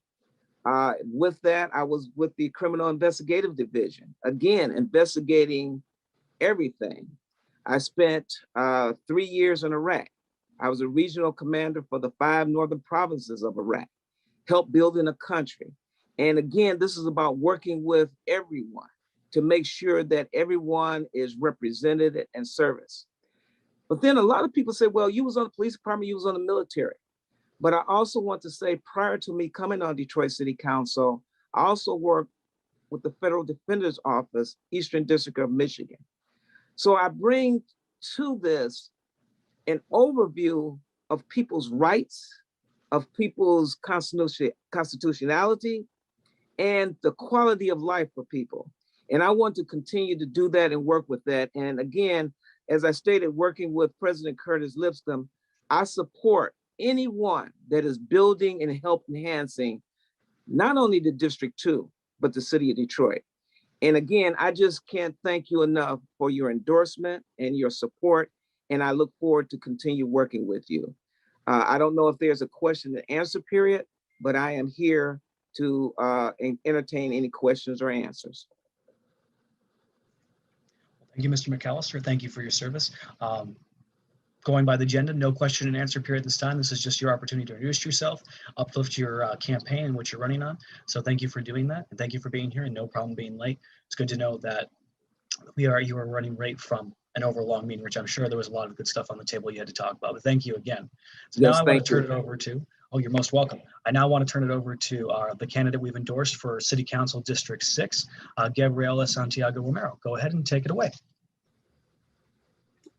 Speaker 8: With that, I was with the Criminal Investigative Division, again, investigating everything. I spent 3 years in Iraq. I was a regional commander for the 5 northern provinces of Iraq, helped building a country. And again, this is about working with everyone to make sure that everyone is represented and serviced. But then a lot of people say, well, you was on the police department, you was on the military. But I also want to say, prior to me coming on Detroit City Council, I also worked with the Federal Defender's Office, Eastern District of Michigan. So I bring to this an overview of people's rights, of people's constitutionality, and the quality of life for people. And I want to continue to do that and work with that. And again, as I stated, working with President Curtis Lipscomb, I support anyone that is building and help enhancing not only the District 2, but the city of Detroit. And again, I just can't thank you enough for your endorsement and your support. and I look forward to continue working with you. I don't know if there's a question and answer period, but I am here to entertain any questions or answers.
Speaker 5: Thank you, Mr. McAllister. Thank you for your service. Going by the agenda, no question and answer period this time. This is just your opportunity to introduce yourself, uplift your campaign and what you're running on. So thank you for doing that. And thank you for being here, and no problem being late. It's good to know that you are running late from an overlong meeting, which I'm sure there was a lot of good stuff on the table you had to talk about, but thank you again. So
Speaker 8: Yes,
Speaker 5: now I want to turn
Speaker 8: you.
Speaker 5: it over to, oh, you're most welcome. I now want to turn it over to the candidate we've endorsed for City Council District 6, Gabriela Santiago Romero. Go ahead and take it away.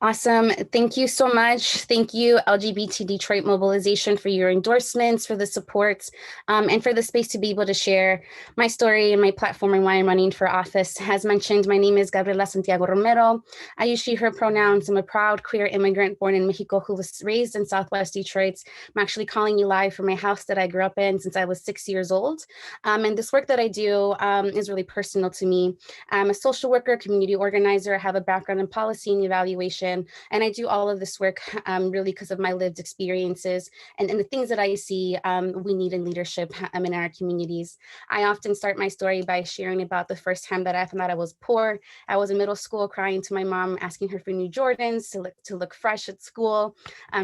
Speaker 9: Awesome. Thank you so much. Thank you, LGBT Detroit Mobilization, for your endorsements, for the support, and for the space to be able to share my story and my platform and why I'm running for office. As mentioned, my name is Gabriela Santiago Romero. I use she, her pronouns. I'm a proud queer immigrant born in Mexico who was raised in Southwest Detroit. I'm actually calling you live from my house that I grew up in since I was 6 years old. And this work that I do is really personal to me. I'm a social worker, community organizer. I have a background in policy and evaluation. And I do all of this work really because of my lived experiences and the things that I see we need in leadership in our communities. I often start my story by sharing about the first time that I found out I was poor. I was in middle school crying to my mom, asking her for new Jordans to look fresh at school.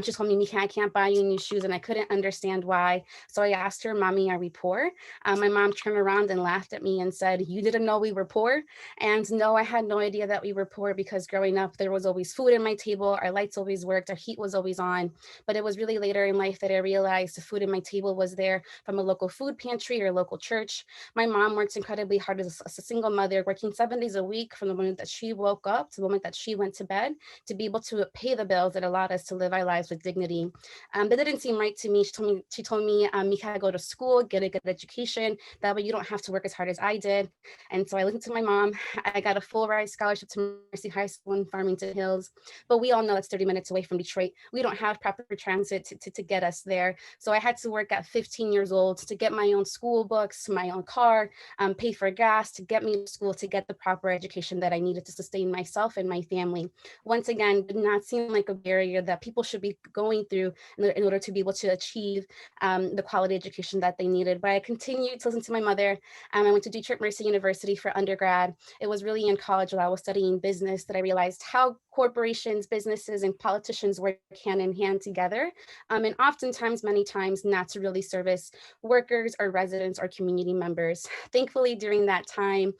Speaker 9: She told me, Mika, I can't buy you new shoes, and I couldn't understand why. So I asked her, Mommy, are we poor? My mom turned around and laughed at me and said, you didn't know we were poor? And no, I had no idea that we were poor, because growing up, there was always food in my table, our lights always worked, our heat was always on. But it was really later in life that I realized the food in my table was there from a local food pantry or local church. My mom works incredibly hard as a single mother, working 7 days a week from the moment that she woke up to the moment that she went to bed, to be able to pay the bills that allowed us to live our lives with dignity. That didn't seem right to me. She told me, Mika, go to school, get a good education. That way you don't have to work as hard as I did. And so I listened to my mom. I got a full ride scholarship to Mercy High School in Farmington Hills. But we all know it's 30 minutes away from Detroit. We don't have proper transit to get us there. So I had to work at 15 years old to get my own school books, my own car, pay for gas, to get me to school, to get the proper education that I needed to sustain myself and my family. Once again, did not seem like a barrier that people should be going through in order to be able to achieve the quality education that they needed. But I continued to listen to my mother. I went to Detroit Mercy University for undergrad. It was really in college while I was studying business that I realized how corporations, businesses, and politicians work hand in hand together, and oftentimes, many times, not to really service workers or residents or community members. Thankfully, during that time,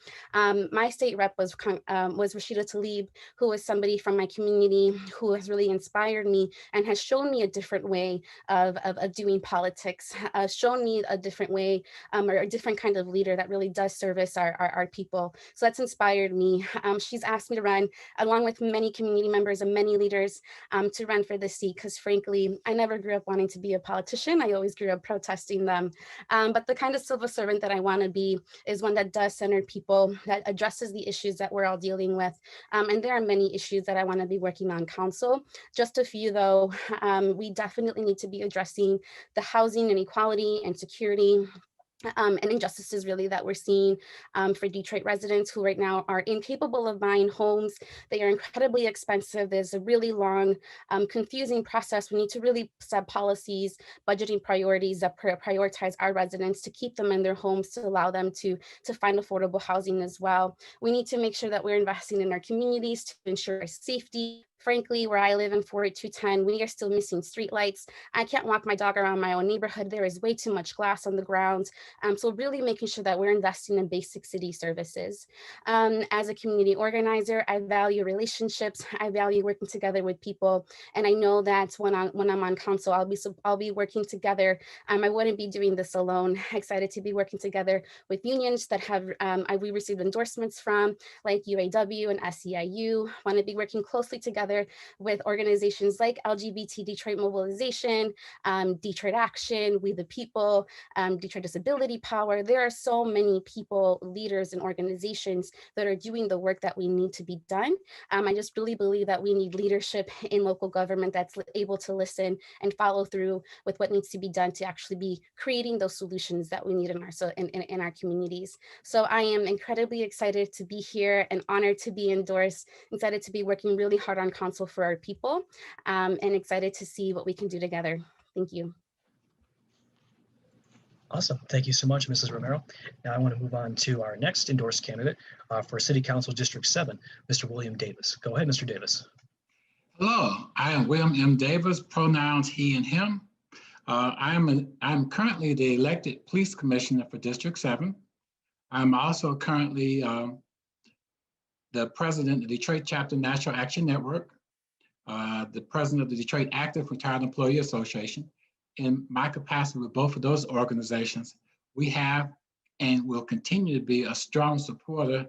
Speaker 9: my state rep was Rashida Tlaib, who was somebody from my community who has really inspired me and has shown me a different way of doing politics, shown me a different way or a different kind of leader that really does service our people. So that's inspired me. She's asked me to run, along with many community members and many leaders, to run for the seat, because frankly, I never grew up wanting to be a politician. I always grew up protesting them. But the kind of civil servant that I want to be is one that does center people, that addresses the issues that we're all dealing with. And there are many issues that I want to be working on council. Just a few though, we definitely need to be addressing the housing inequality and security, and injustices really that we're seeing for Detroit residents who right now are incapable of buying homes. They are incredibly expensive. There's a really long, confusing process. We need to really set policies, budgeting priorities that prioritize our residents to keep them in their homes, to allow them to find affordable housing as well. We need to make sure that we're investing in our communities to ensure safety. Frankly, where I live in 48210, we are still missing streetlights. I can't walk my dog around my own neighborhood. There is way too much glass on the ground. So really making sure that we're investing in basic city services. As a community organizer, I value relationships. I value working together with people. And I know that when I'm on council, I'll be working together. I wouldn't be doing this alone. Excited to be working together with unions that we received endorsements from, like UAW and SEIU. Want to be working closely together with organizations like LGBT Detroit Mobilization, Detroit Action, We the People, Detroit Disability Power. There are so many people, leaders, and organizations that are doing the work that we need to be done. I just really believe that we need leadership in local government that's able to listen and follow through with what needs to be done to actually be creating those solutions that we need in our communities. So I am incredibly excited to be here and honored to be endorsed, excited to be working really hard on council for our people, and excited to see what we can do together. Thank you.
Speaker 5: Awesome. Thank you so much, Mrs. Romero. Now I want to move on to our next endorsed candidate for City Council District 7, Mr. William Davis. Go ahead, Mr. Davis.
Speaker 10: Hello, I am William M. Davis, pronouns he and him. I'm currently the elected police commissioner for District 7. I'm also currently the president of the Detroit Chapter National Action Network, the president of the Detroit Active Retired Employee Association. In my capacity with both of those organizations, we have and will continue to be a strong supporter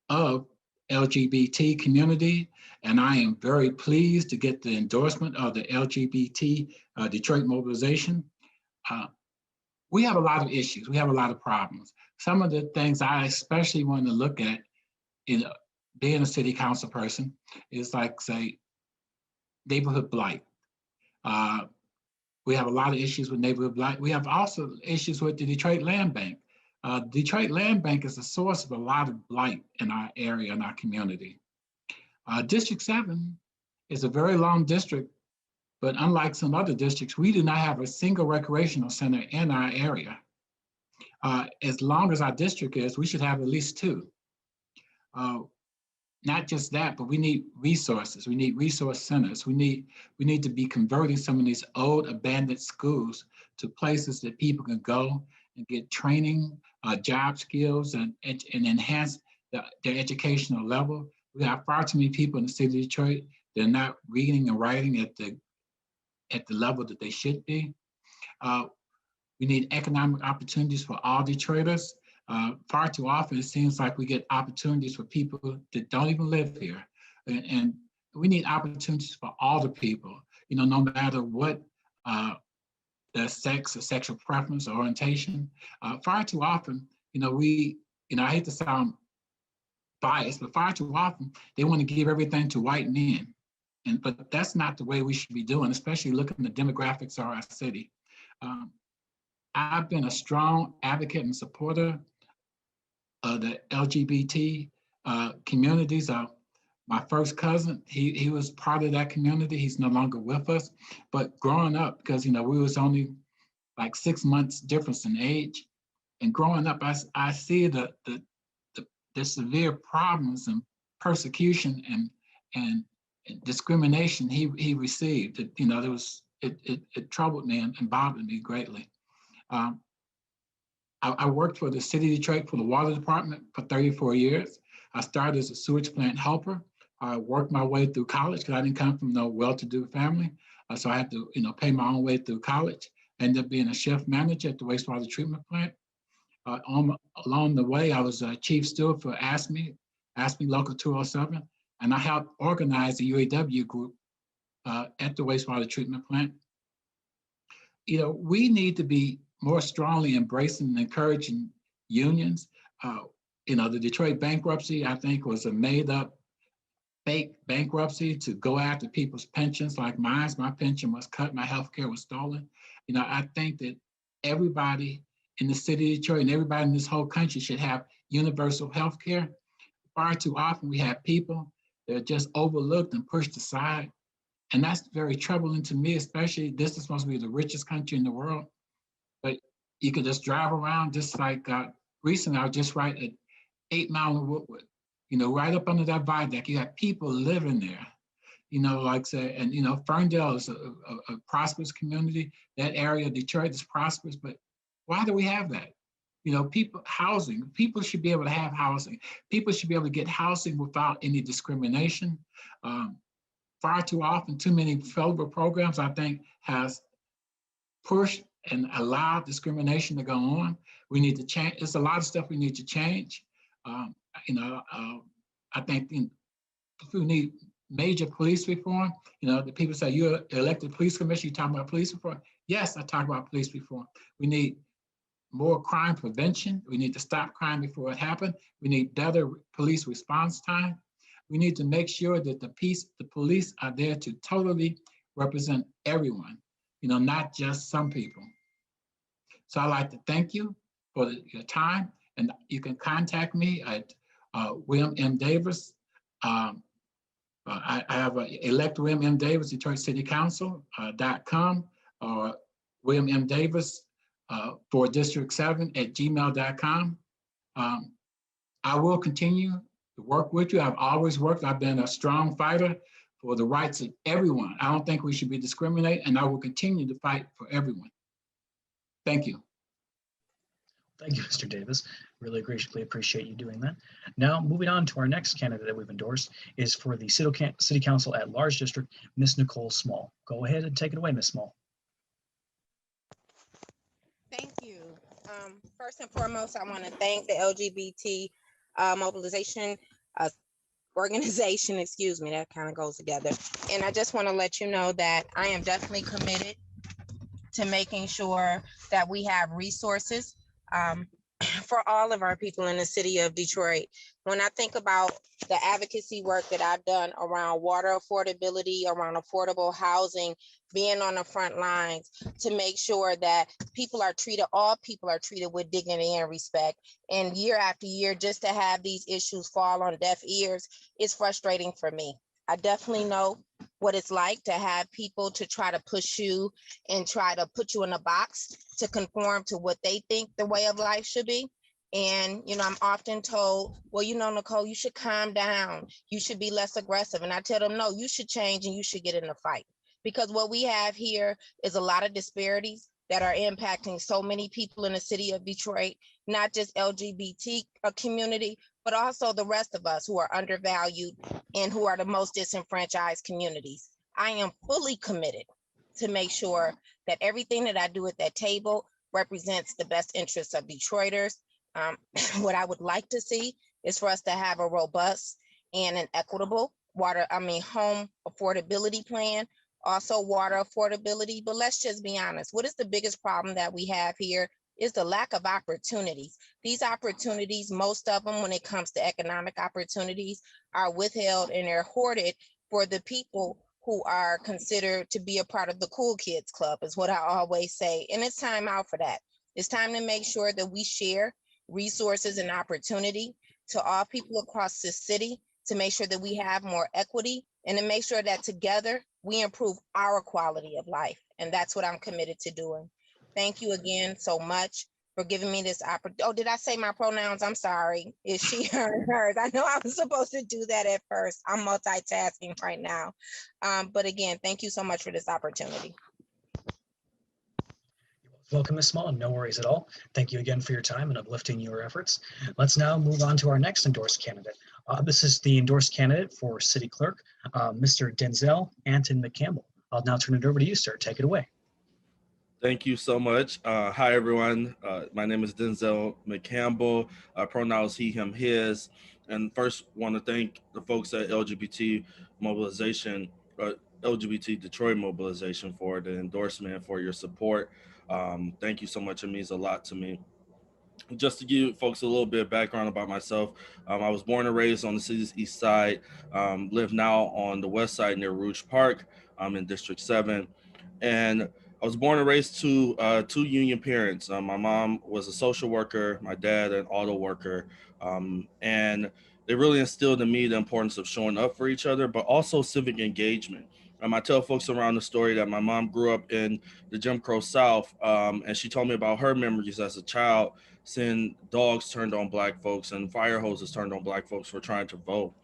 Speaker 10: of LGBT community, and I am very pleased to get the endorsement of the LGBT Detroit mobilization. We have a lot of issues. We have a lot of problems. Some of the things I especially want to look at in being a city council person is like, say, neighborhood blight. We have a lot of issues with neighborhood blight. We have also issues with the Detroit Land Bank. Detroit Land Bank is the source of a lot of blight in our area, in our community. District 7 is a very long district, but unlike some other districts, we do not have a single recreational center in our area. As long as our district is, we should have at least 2. Not just that, but we need resources. We need resource centers. We need to be converting some of these old abandoned schools to places that people can go and get training, job skills, and enhance their educational level. We have far too many people in the city of Detroit that are not reading and writing at the level that they should be. We need economic opportunities for all Detroiters. Far too often, it seems like we get opportunities for people that don't even live here. And we need opportunities for all the people, no matter what their sex or sexual preference or orientation. Far too often, I hate to sound biased, but far too often, they want to give everything to white men. But that's not the way we should be doing, especially looking at the demographics of our city. I've been a strong advocate and supporter of the LGBT communities. My first cousin, he was part of that community. He's no longer with us. But growing up, because we was only like 6 months difference in age, and growing up, I see the severe problems and persecution and discrimination he received. It troubled me and bothered me greatly. I worked for the city of Detroit for the water department for 34 years. I started as a sewage plant helper. I worked my way through college because I didn't come from no well-to-do family. So I had to, pay my own way through college. Ended up being a shift manager at the wastewater treatment plant. Along the way, I was a chief steward for ASME Local 207, and I helped organize the UAW group at the wastewater treatment plant. We need to be more strongly embracing and encouraging unions. The Detroit bankruptcy, I think, was a made-up fake bankruptcy to go after people's pensions like mine. My pension was cut, my health care was stolen. I think that everybody in the city of Detroit and everybody in this whole country should have universal health care. Far too often we have people that are just overlooked and pushed aside. And that's very troubling to me, especially this is supposed to be the richest country in the world. But you could just drive around, just like recently, I was just right at 8 Mile in Woodwood, right up under that viaduct, you have people living there, Ferndale is a prosperous community. That area of Detroit is prosperous, but why do we have that? Housing, people should be able to have housing. People should be able to get housing without any discrimination. Far too often, too many federal programs, I think, has pushed and allowed discrimination to go on. We need to change. There's a lot of stuff we need to change. I think we need major police reform. The people say, you're elected police commissioner, you talking about police reform? Yes, I talk about police reform. We need more crime prevention. We need to stop crime before it happens. We need better police response time. We need to make sure that the police are there to totally represent everyone, not just some people. So I'd like to thank you for your time, and you can contact me at William M. Davis, I have elect William M. Davis, Detroit City Council.com, or William M. Davis for District 7 at gmail.com. I will continue to work with you. I've always worked. I've been a strong fighter for the rights of everyone. I don't think we should be discriminated, and I will continue to fight for everyone. Thank you.
Speaker 5: Thank you, Mr. Davis. Really greatly appreciate you doing that. Now, moving on to our next candidate that we've endorsed is for the City Council at Large District, Ms. Nicole Small. Go ahead and take it away, Ms. Small.
Speaker 11: Thank you. First and foremost, I want to thank the LGBT mobilization organization, excuse me, that kind of goes together. And I just want to let you know that I am definitely committed to making sure that we have resources for all of our people in the city of Detroit. When I think about the advocacy work that I've done around water affordability, around affordable housing, being on the front lines to make sure that all people are treated with dignity and respect. And year after year, just to have these issues fall on deaf ears is frustrating for me. I definitely know what it's like to have people to try to push you and try to put you in a box to conform to what they think the way of life should be. And, I'm often told, well, Nicole, you should calm down. You should be less aggressive. And I tell them, no, you should change and you should get in the fight. Because what we have here is a lot of disparities that are impacting so many people in the city of Detroit, not just LGBT community, but also the rest of us who are undervalued and who are the most disenfranchised communities. I am fully committed to make sure that everything that I do at that table represents the best interests of Detroiters. What I would like to see is for us to have a robust and an equitable home affordability plan, also water affordability. But let's just be honest, what is the biggest problem that we have here is the lack of opportunities. These opportunities, most of them when it comes to economic opportunities, are withheld and they're hoarded for the people who are considered to be a part of the cool kids club, is what I always say. And it's time out for that. It's time to make sure that we share resources and opportunity to all people across the city to make sure that we have more equity and to make sure that together we improve our quality of life. And that's what I'm committed to doing. Thank you again so much for giving me this opportunity. Oh, did I say my pronouns? I'm sorry. Is she, her, and hers? I know I was supposed to do that at first. I'm multitasking right now. But again, thank you so much for this opportunity.
Speaker 5: Welcome, Ms. Small. No worries at all. Thank you again for your time and uplifting your efforts. Let's now move on to our next endorsed candidate. This is the endorsed candidate for City Clerk, Mr. Denzel Anton McCampbell. I'll now turn it over to you, sir. Take it away.
Speaker 12: Thank you so much. Hi, everyone. My name is Denzel McCampbell. Pronouns he, him, his. And first, want to thank the folks at LGBT Mobilization, LGBT Detroit Mobilization for the endorsement, for your support. Thank you so much. It means a lot to me. Just to give folks a little bit of background about myself, I was born and raised on the city's east side, live now on the west side near Rouge Park. I'm in District 7. And I was born and raised to two union parents. My mom was a social worker, my dad an auto worker, and they really instilled in me the importance of showing up for each other, but also civic engagement. I tell folks around the story that my mom grew up in the Jim Crow South, and she told me about her memories as a child, seeing dogs turned on Black folks and fire hoses turned on Black folks for trying to vote.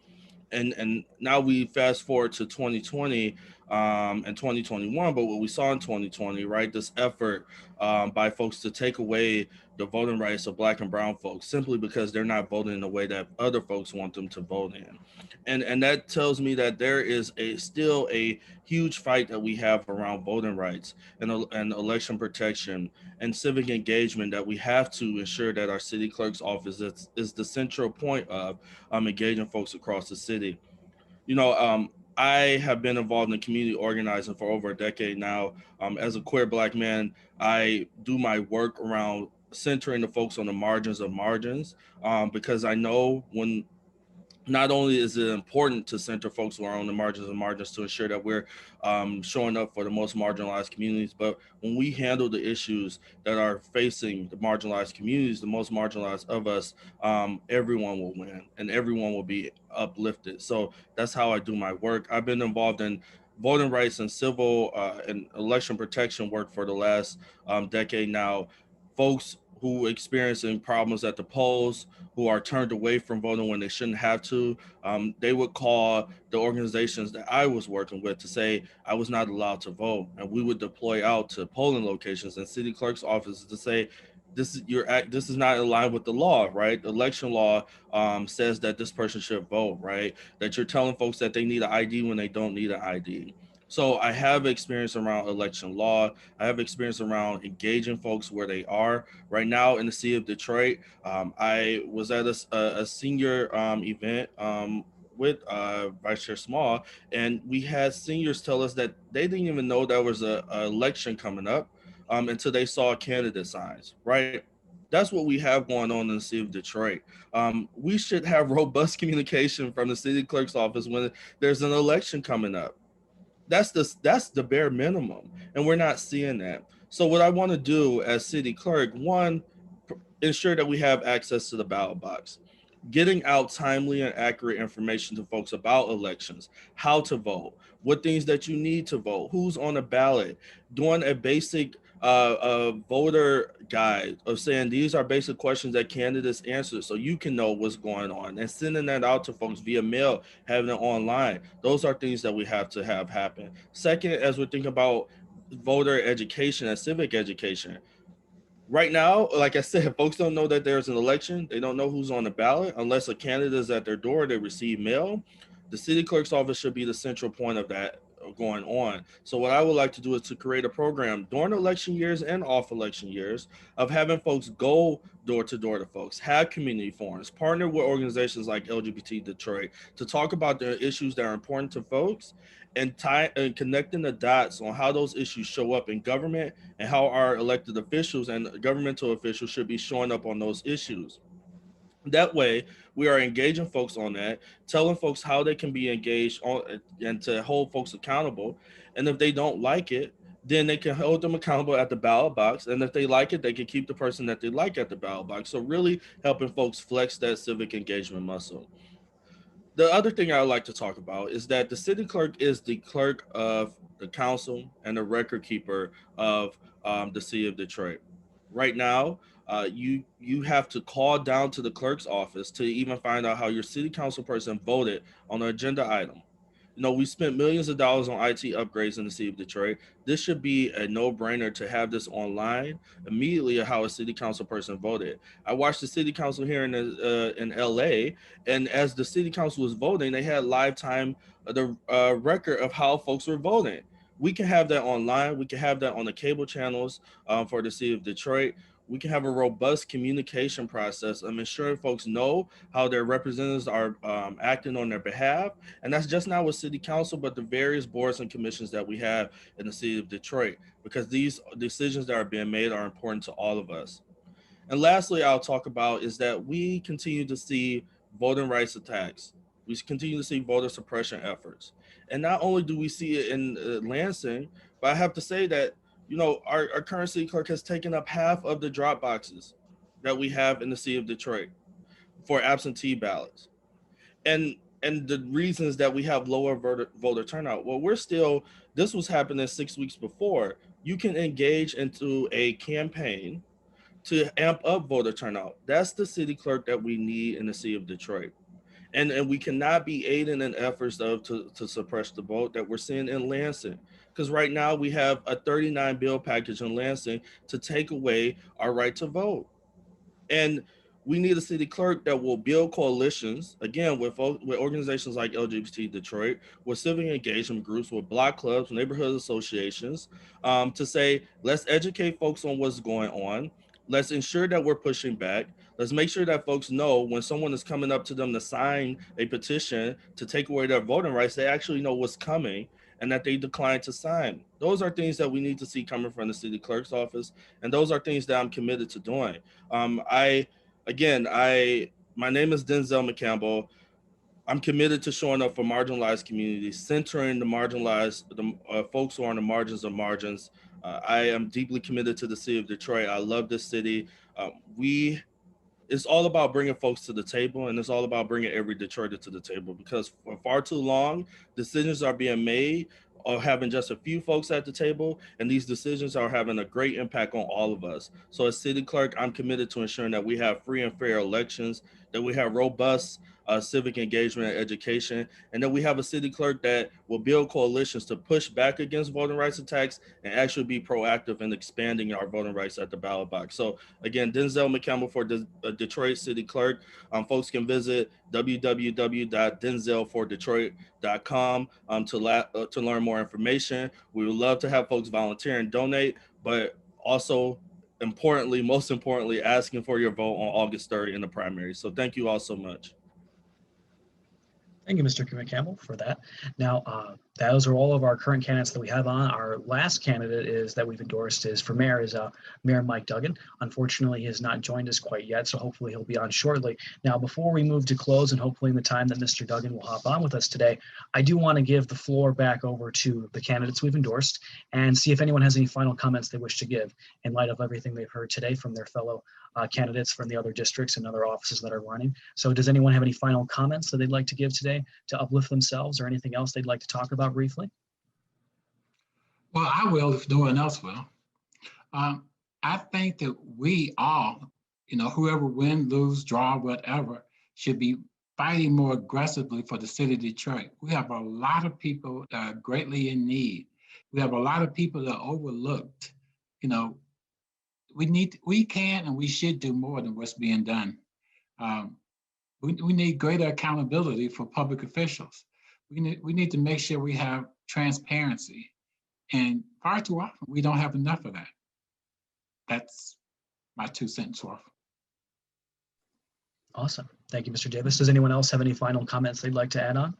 Speaker 12: And now we fast forward to 2020 and 2021, but what we saw in 2020, right, this effort by folks to take away the voting rights of Black and brown folks simply because they're not voting in the way that other folks want them to vote in. And that tells me that there is still a huge fight that we have around voting rights and election protection and civic engagement that we have to ensure that our city clerk's office is the central point of engaging folks across the city. I have been involved in community organizing for over a decade now. As a queer Black man, I do my work around centering the folks on the margins of margins, because I know when not only is it important to center folks who are on the margins and margins to ensure that we're showing up for the most marginalized communities, but when we handle the issues that are facing the marginalized communities, the most marginalized of us, everyone will win and everyone will be uplifted. So that's how I do my work. I've been involved in voting rights and civil and election protection work for the last decade now. Folks who experiencing problems at the polls, who are turned away from voting when they shouldn't have to. They would call the organizations that I was working with to say I was not allowed to vote, and we would deploy out to polling locations and city clerk's offices to say, "This is your act. This is not in line with the law, right? The election law says that this person should vote, right? That you're telling folks that they need an ID when they don't need an ID." So I have experience around election law. I have experience around engaging folks where they are. Right now in the city of Detroit, I was at a senior event with Vice Chair Small, and we had seniors tell us that they didn't even know there was a election coming up until they saw candidate signs, right? That's what we have going on in the city of Detroit. We should have robust communication from the city clerk's office when there's an election coming up. That's the bare minimum, and we're not seeing that. So what I want to do as city clerk, one, ensure that we have access to the ballot box, getting out timely and accurate information to folks about elections, how to vote, what things that you need to vote, who's on the ballot, doing a basic voter guide of saying these are basic questions that candidates answer so you can know what's going on, and sending that out to folks via mail, having it online. Those are things that we have to have happen. Second, as we're thinking about voter education and civic education, right now, like I said, folks don't know that there's an election. They don't know who's on the ballot unless a candidate is at their door. They receive mail. The city clerk's office should be the central point of that going on. So what I would like to do is to create a program during election years and off election years of having folks go door to door to folks, have community forums, partner with organizations like LGBT Detroit to talk about the issues that are important to folks, and tie and connecting the dots on how those issues show up in government and how our elected officials and governmental officials should be showing up on those issues. That way, we are engaging folks on that, telling folks how they can be engaged on and to hold folks accountable. And if they don't like it, then they can hold them accountable at the ballot box. And if they like it, they can keep the person that they like at the ballot box. So really helping folks flex that civic engagement muscle. The other thing I would like to talk about is that the city clerk is the clerk of the council and the record keeper of the city of Detroit. Right now, you have to call down to the clerk's office to even find out how your city council person voted on an agenda item. We spent millions of dollars on IT upgrades in the city of Detroit. This should be a no-brainer to have this online immediately of how a city council person voted. I watched the city council here in LA, and as the city council was voting, they had live time the record of how folks were voting. We can have that online. We can have that on the cable channels for the city of Detroit. We can have a robust communication process of ensuring folks know how their representatives are acting on their behalf. And that's just not with city council, but the various boards and commissions that we have in the city of Detroit, because these decisions that are being made are important to all of us. And lastly, I'll talk about is that we continue to see voting rights attacks. We continue to see voter suppression efforts. And not only do we see it in Lansing, but I have to say that, our current city clerk has taken up half of the drop boxes that we have in the city of Detroit for absentee ballots. And the reasons that we have lower voter turnout, well, this was happening 6 weeks before. You can engage into a campaign to amp up voter turnout. That's the city clerk that we need in the city of Detroit. And we cannot be aiding in efforts to suppress the vote that we're seeing in Lansing. Because right now we have a 39 bill package in Lansing to take away our right to vote. And we need a city clerk that will build coalitions, again, with organizations like LGBT Detroit, with civic engagement groups, with block clubs, neighborhood associations, to say, let's educate folks on what's going on. Let's ensure that we're pushing back. Let's make sure that folks know when someone is coming up to them to sign a petition to take away their voting rights, they actually know what's coming and that they decline to sign. Those are things that we need to see coming from the city clerk's office. And those are things that I'm committed to doing. My name is Denzel McCampbell. I'm committed to showing up for marginalized communities, centering the marginalized, the folks who are on the margins of margins. I am deeply committed to the city of Detroit. I love this city. It's all about bringing folks to the table, and it's all about bringing every Detroiter to the table, because for far too long, decisions are being made or having just a few folks at the table, and these decisions are having a great impact on all of us. So as city clerk, I'm committed to ensuring that we have free and fair elections, that we have robust civic engagement and education, and that we have a city clerk that will build coalitions to push back against voting rights attacks and actually be proactive in expanding our voting rights at the ballot box. So again, Denzel McCampbell for Detroit City Clerk. Folks can visit www.denzelfordetroit.com to learn more information. We would love to have folks volunteer and donate, but also most importantly, asking for your vote on August 3rd in the primary. So thank you all so much.
Speaker 5: Thank you, Mr. McCampbell, for that. Now, those are all of our current candidates that we have on. Our last candidate is that we've endorsed is for mayor is Mayor Mike Duggan. Unfortunately, he has not joined us quite yet, so hopefully he'll be on shortly. Now, before we move to close, and hopefully in the time that Mr. Duggan will hop on with us today, I do want to give the floor back over to the candidates we've endorsed and see if anyone has any final comments they wish to give in light of everything they've heard today from their fellow candidates from the other districts and other offices that are running. So does anyone have any final comments that they'd like to give today to uplift themselves, or anything else they'd like to talk about briefly?
Speaker 10: Well, I will if no one else will. I think that we all, whoever win, lose, draw, whatever, should be fighting more aggressively for the city of Detroit. We have a lot of people that are greatly in need. We have a lot of people that are overlooked. We can and we should do more than what's being done. We need greater accountability for public officials. We need to make sure we have transparency. And far too often, we don't have enough of that. That's my 2 cents worth.
Speaker 5: Awesome. Thank you, Mr. Davis. Does anyone else have any final comments they'd like to add on?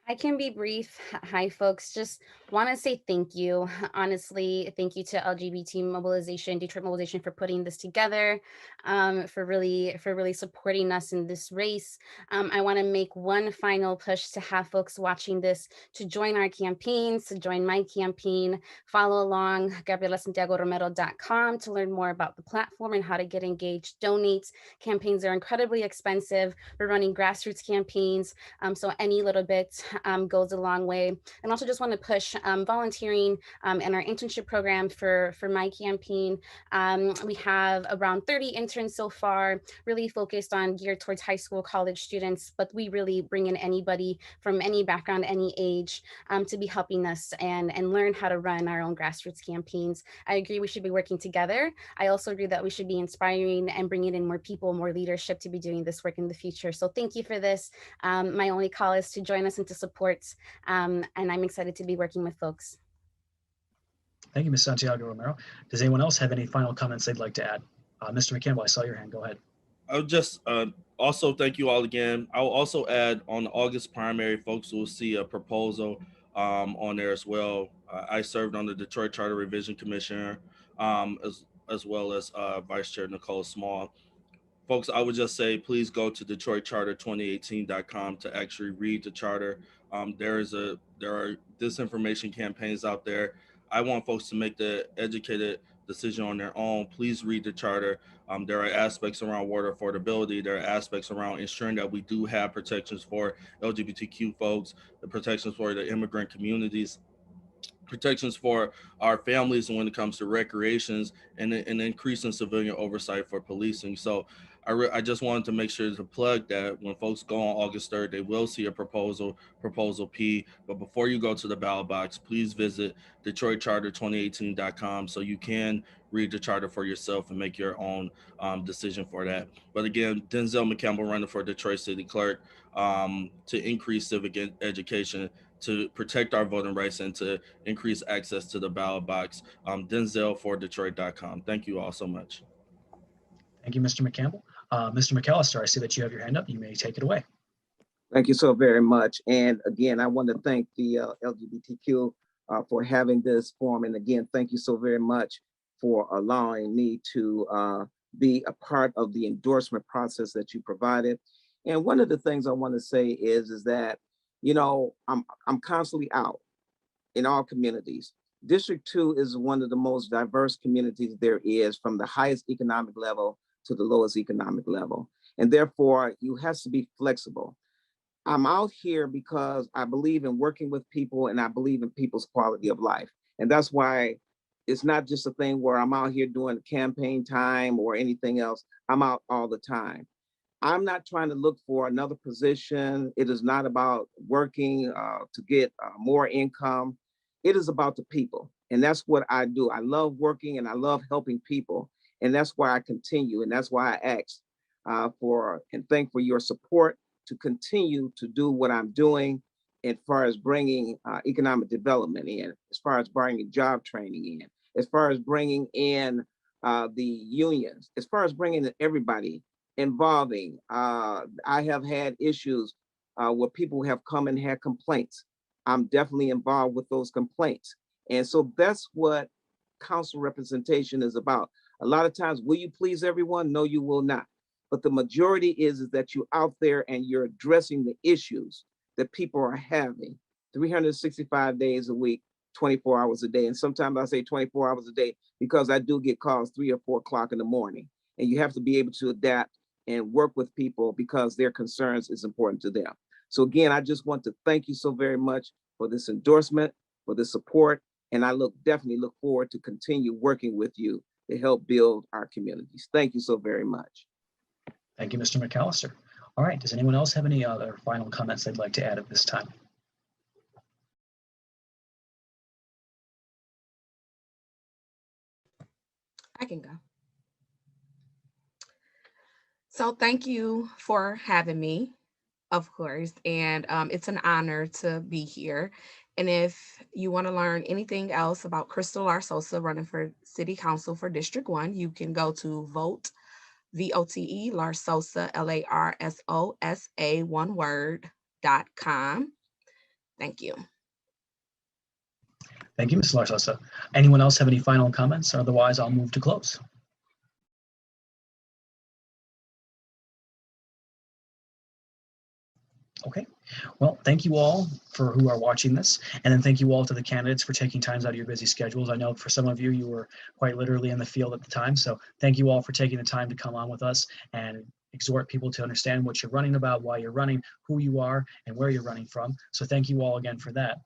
Speaker 9: I can be brief. Hi, folks. Just want to say thank you. Honestly, thank you to LGBT Mobilization, Detroit Mobilization, for putting this together, for really supporting us in this race. I want to make one final push to have folks watching this to join our campaigns, to join my campaign. Follow along GabrielaSantiagoRomero.com to learn more about the platform and how to get engaged. Donate. Campaigns are incredibly expensive. We're running grassroots campaigns, so any little bit goes a long way. And also just want to push volunteering and our internship program for my campaign. We have around 30 interns so far, really focused on geared towards high school, college students, but we really bring in anybody from any background, any age to be helping us and learn how to run our own grassroots campaigns. I agree we should be working together. I also agree that we should be inspiring and bringing in more people, more leadership to be doing this work in the future. So thank you for this. My only call is to join us and to support, and I'm excited to be working with folks.
Speaker 5: Thank you, Ms. Santiago Romero. Does anyone else have any final comments they'd like to add? Mr. McCampbell, I saw your hand. Go ahead.
Speaker 12: I'll just also thank you all again. I'll also add on the August primary, folks will see a proposal on there as well. I served on the Detroit Charter Revision Commission, as well as Vice Chair Nicole Small. Folks, I would just say, please go to DetroitCharter2018.com to actually read the charter. There are disinformation campaigns out there. I want folks to make the educated decision on their own. Please read the charter. There are aspects around water affordability. There are aspects around ensuring that we do have protections for LGBTQ folks, the protections for the immigrant communities, protections for our families when it comes to recreations, and increasing civilian oversight for policing. So I just wanted to make sure to plug that when folks go on August 3rd, they will see a proposal P. But before you go to the ballot box, please visit DetroitCharter2018.com so you can read the charter for yourself and make your own decision for that. But again, Denzel McCampbell running for Detroit City Clerk to increase civic education, to protect our voting rights, and to increase access to the ballot box. DenzelForDetroit.com. Thank you all so much.
Speaker 5: Thank you, Mr. McCampbell. Mr. McAllister, I see that you have your hand up. You may take it away.
Speaker 8: Thank you so very much. And again, I want to thank the LGBTQ for having this forum. And again, thank you so very much for allowing me to be a part of the endorsement process that you provided. And one of the things I want to say is that, you know, I'm constantly out in all communities. District 2 is one of the most diverse communities there is, from the highest economic level to the lowest economic level. And therefore, you have to be flexible. I'm out here because I believe in working with people and I believe in people's quality of life. And that's why it's not just a thing where I'm out here doing campaign time or anything else. I'm out all the time. I'm not trying to look for another position. It is not about working to get more income. It is about the people. And that's what I do. I love working and I love helping people. And that's why I continue. And that's why I ask for and thank for your support to continue to do what I'm doing as far as bringing economic development in, as far as bringing job training in, as far as bringing in the unions, as far as bringing in everybody involving. I have had issues where people have come and had complaints. I'm definitely involved with those complaints. And so that's what council representation is about. A lot of times, will you please everyone? No, you will not. But the majority is that you're out there and you're addressing the issues that people are having 365 days a week, 24 hours a day. And sometimes I say 24 hours a day because I do get calls 3 or 4 o'clock in the morning. And you have to be able to adapt and work with people because their concerns is important to them. So again, I just want to thank you so very much for this endorsement, for the support. And I definitely look forward to continue working with you to help build our communities. Thank you so very much.
Speaker 5: Thank you, Mr. McAllister. All right, does anyone else have any other final comments they'd like to add at this time?
Speaker 6: I can go. So thank you for having me, of course, and it's an honor to be here. And if you want to learn anything else about Crystal Larsosa running for City Council for District 1, you can go to vote, VOTE, Larsosa, LARSOSA, one word.com. Thank you.
Speaker 5: Thank you, Ms. Larsosa. Anyone else have any final comments? Otherwise, I'll move to close. Okay, well, thank you all for who are watching this, and then thank you all to the candidates for taking times out of your busy schedules. I know for some of you, you were quite literally in the field at the time, so thank you all for taking the time to come on with us and exhort people to understand what you're running about, why you're running, who you are, and where you're running from. So thank you all again for that.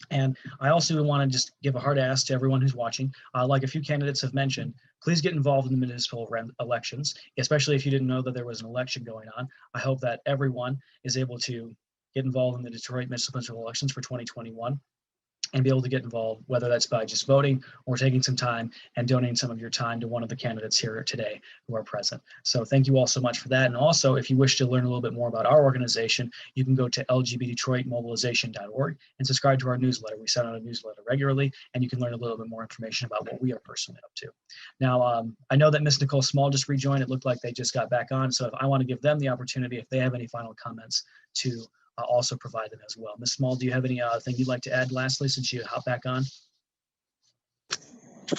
Speaker 5: And I also want to just give a hard ask to everyone who's watching. Like a few candidates have mentioned, please get involved in the municipal elections, especially if you didn't know that there was an election going on. I hope that everyone is able to get involved in the Detroit municipal elections for 2021 and be able to get involved, whether that's by just voting or taking some time and donating some of your time to one of the candidates here today who are present. So thank you all so much for that. And also, if you wish to learn a little bit more about our organization, you can go to lgbdetroitmobilization.org and subscribe to our newsletter. We send out a newsletter regularly, and you can learn a little bit more information about what we are personally up to. Now, I know that Ms. Nicole Small just rejoined. It looked like they just got back on. So if I want to give them the opportunity, if they have any final comments, to also provide them as well. Ms. Small, do you have any thing you'd like to add lastly since you hop back on?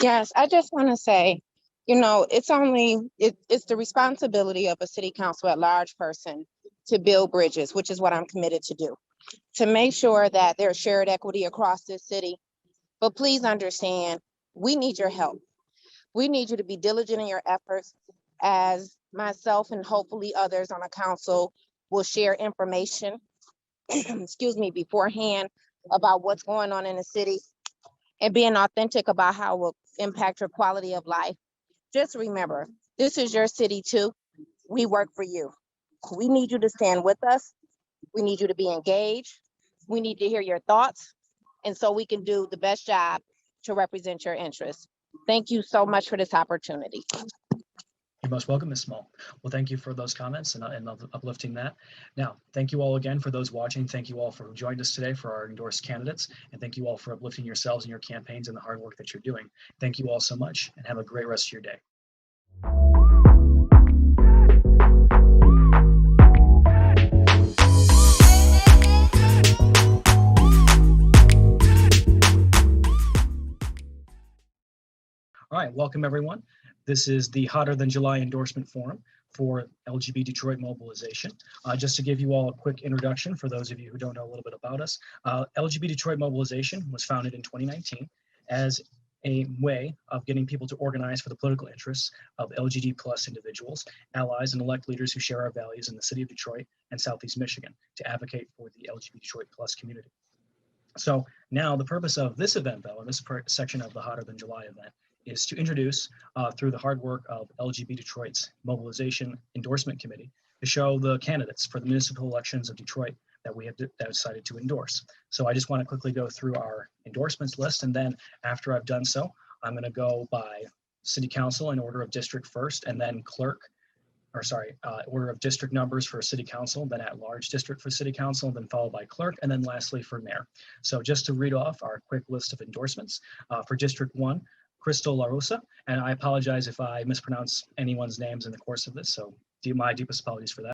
Speaker 11: Yes, I just want to say, you know, it's the responsibility of a city council at large person to build bridges, which is what I'm committed to do, to make sure that there's shared equity across this city. But please understand, we need your help. We need you to be diligent in your efforts, as myself and hopefully others on the council will share information excuse me, beforehand about what's going on in the city and being authentic about how it will impact your quality of life. Just remember, this is your city too. We work for you. We need you to stand with us. We need you to be engaged. We need to hear your thoughts. And so we can do the best job to represent your interests. Thank you so much for this opportunity.
Speaker 5: You're most welcome, Ms. Small. Well, thank you for those comments and uplifting that. Now, thank you all again for those watching. Thank you all for who joined us today for our endorsed candidates. And thank you all for uplifting yourselves and your campaigns and the hard work that you're doing. Thank you all so much and have a great rest of your day. All right, welcome everyone. This is the Hotter Than July endorsement forum for LGB Detroit mobilization. Just to give you all a quick introduction for those of you who don't know a little bit about us, LGB Detroit mobilization was founded in 2019 as a way of getting people to organize for the political interests of LGBT plus individuals, allies, and elect leaders who share our values in the city of Detroit and Southeast Michigan to advocate for the LGBT Detroit plus community. So now the purpose of this event, though, and this section of the Hotter Than July event, is to introduce, through the hard work of LGB Detroit's Mobilization Endorsement Committee, to show the candidates for the municipal elections of Detroit that we have decided to endorse. So I just want to quickly go through our endorsements list, and then after I've done so, I'm going to go by city council in order of district first, and then clerk, or sorry, order of district numbers for city council, then at large district for city council, then followed by clerk, and then lastly for mayor. So just to read off our quick list of endorsements, for District 1, Crystal LaRosa, and I apologize if I mispronounce anyone's names in the course of this, so my deepest apologies for that.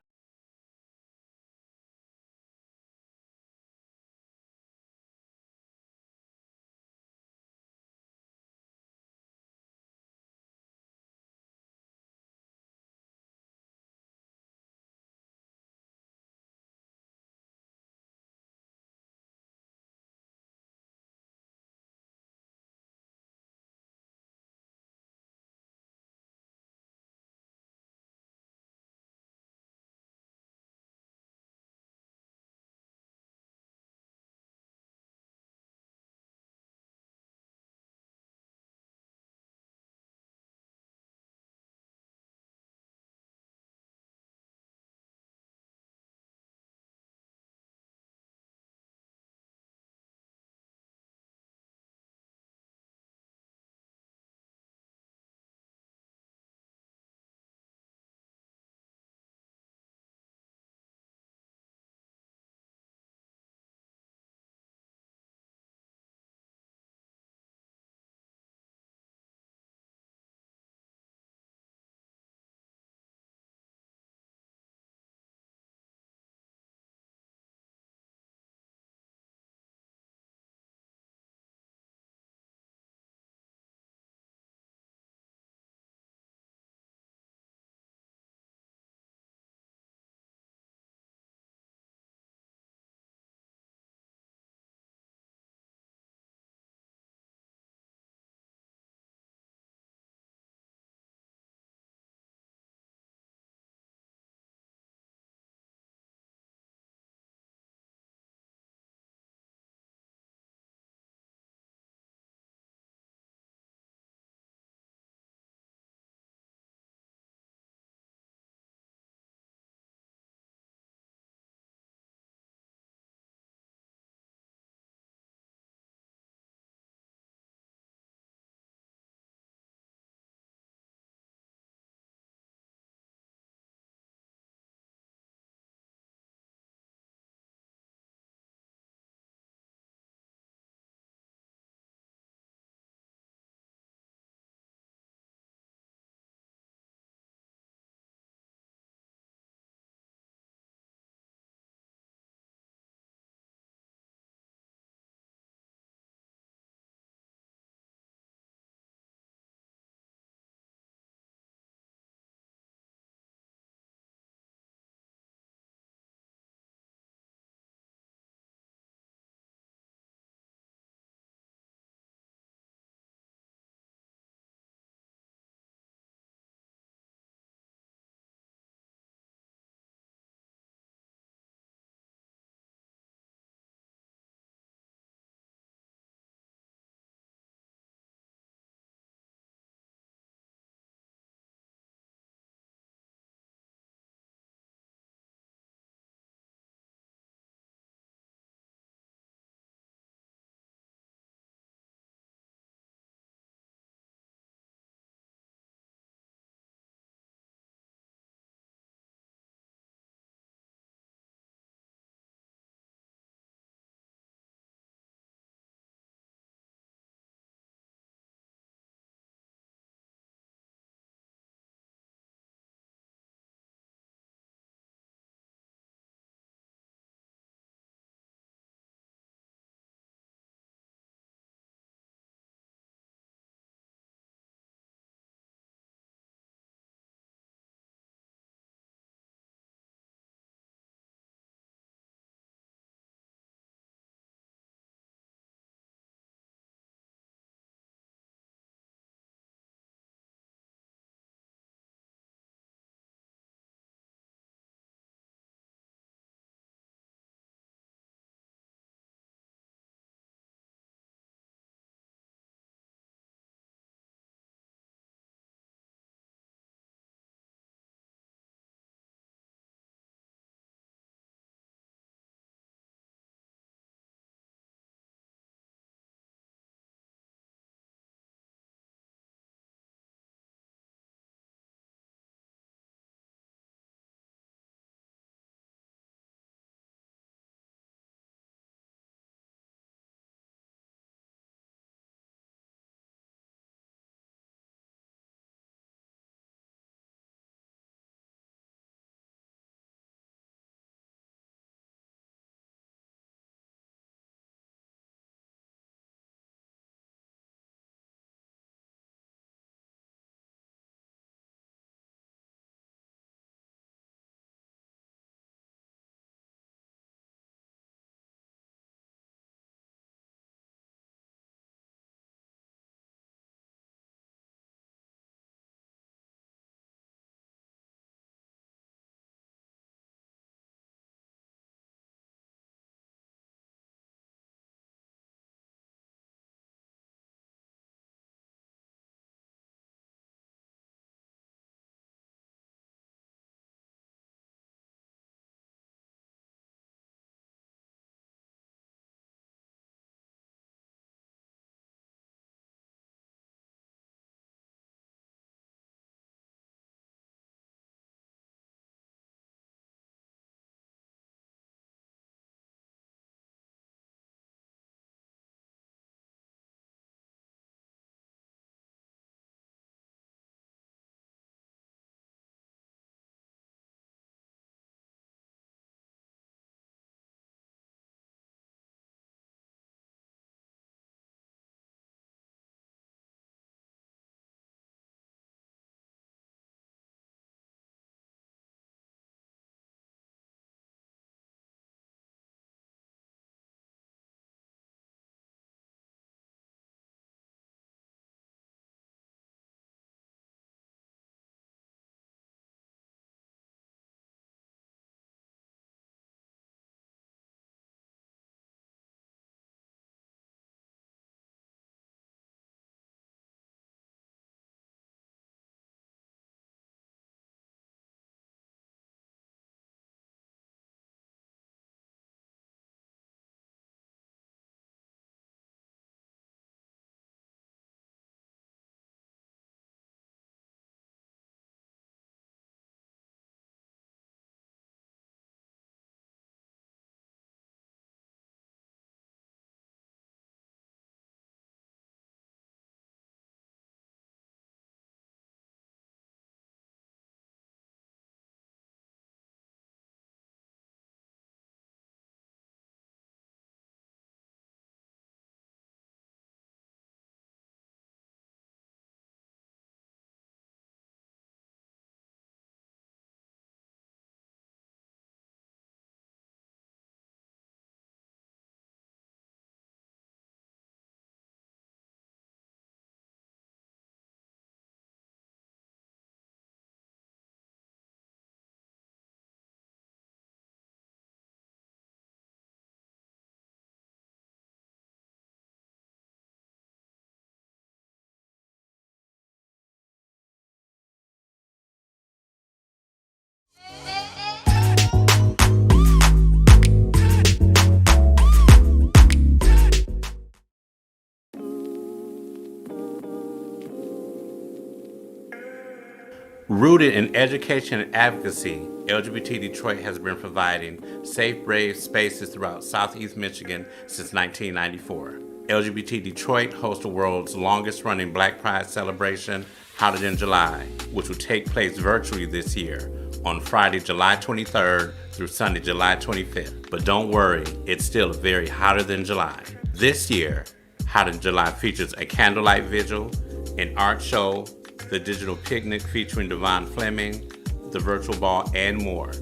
Speaker 13: Rooted in education and advocacy, LGBT Detroit has been providing safe, brave spaces throughout Southeast Michigan since 1994. LGBT Detroit hosts the world's longest-running Black Pride celebration, Hotter Than July, which will take place virtually this year on Friday, July 23rd through Sunday, July 25th. But don't worry, it's still very hotter than July. This year, Hotter Than July features a candlelight vigil, an art show, the digital picnic featuring Devon Fleming, the virtual ball, and more.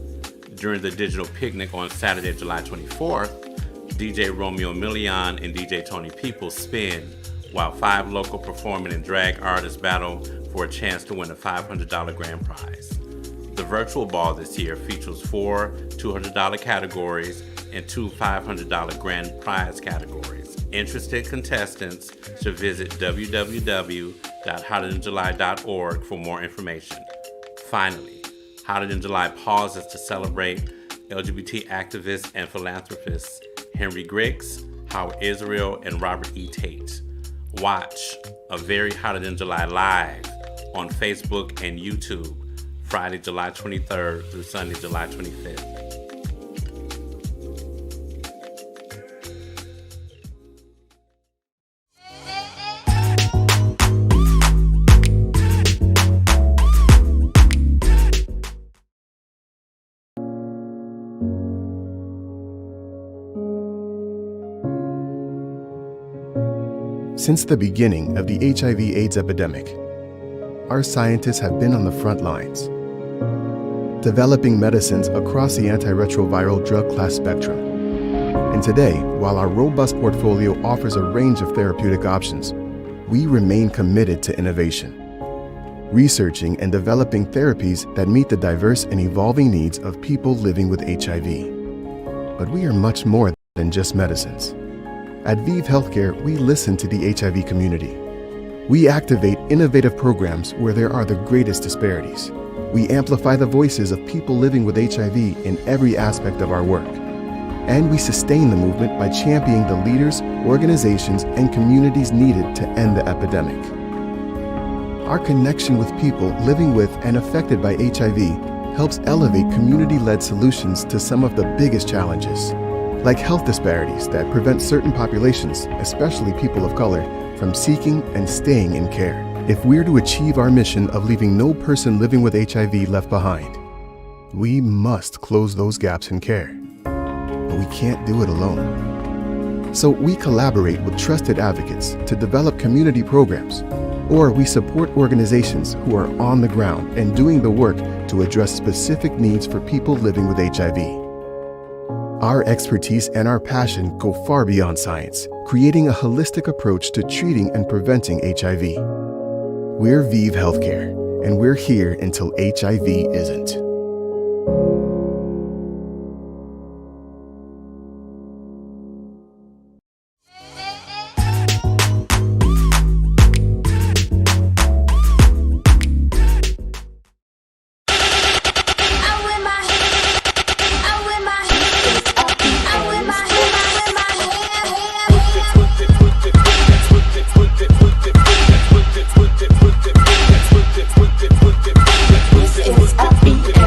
Speaker 13: During the digital picnic on Saturday, July 24th, DJ Romeo Million and DJ Tony Peoples spin, while 5 local performing and drag artists battle for a chance to win a $500 grand prize. The virtual ball this year features 4 $200 categories and 2 $500 grand prize categories. Interested contestants should visit www.hotterthanjuly.org for more information. Finally, Hotter Than July pauses to celebrate LGBT activists and philanthropists Henry Griggs, Howard Israel, and Robert E. Tate. Watch A Very Hotter Than July live on Facebook and YouTube, Friday, July 23rd through Sunday, July 25th.
Speaker 14: Since the beginning of the HIV/AIDS epidemic, our scientists have been on the front lines, developing medicines across the antiretroviral drug class spectrum. And today, while our robust portfolio offers a range of therapeutic options, we remain committed to innovation, researching and developing therapies that meet the diverse and evolving needs of people living with HIV. But we are much more than just medicines. At ViiV Healthcare, we listen to the HIV community. We activate innovative programs where there are the greatest disparities. We amplify the voices of people living with HIV in every aspect of our work. And we sustain the movement by championing the leaders, organizations, and communities needed to end the epidemic. Our connection with people living with and affected by HIV helps elevate community-led solutions to some of the biggest challenges, like health disparities that prevent certain populations, especially people of color, from seeking and staying in care. If we're to achieve our mission of leaving no person living with HIV left behind, we must close those gaps in care. But we can't do it alone. So we collaborate with trusted advocates to develop community programs, or we support organizations who are on the ground and doing the work to address specific needs for people living with HIV. Our expertise and our passion go far beyond science, creating a holistic approach to treating and preventing HIV. We're ViiV Healthcare, and we're here until HIV isn't.
Speaker 15: This is a beat.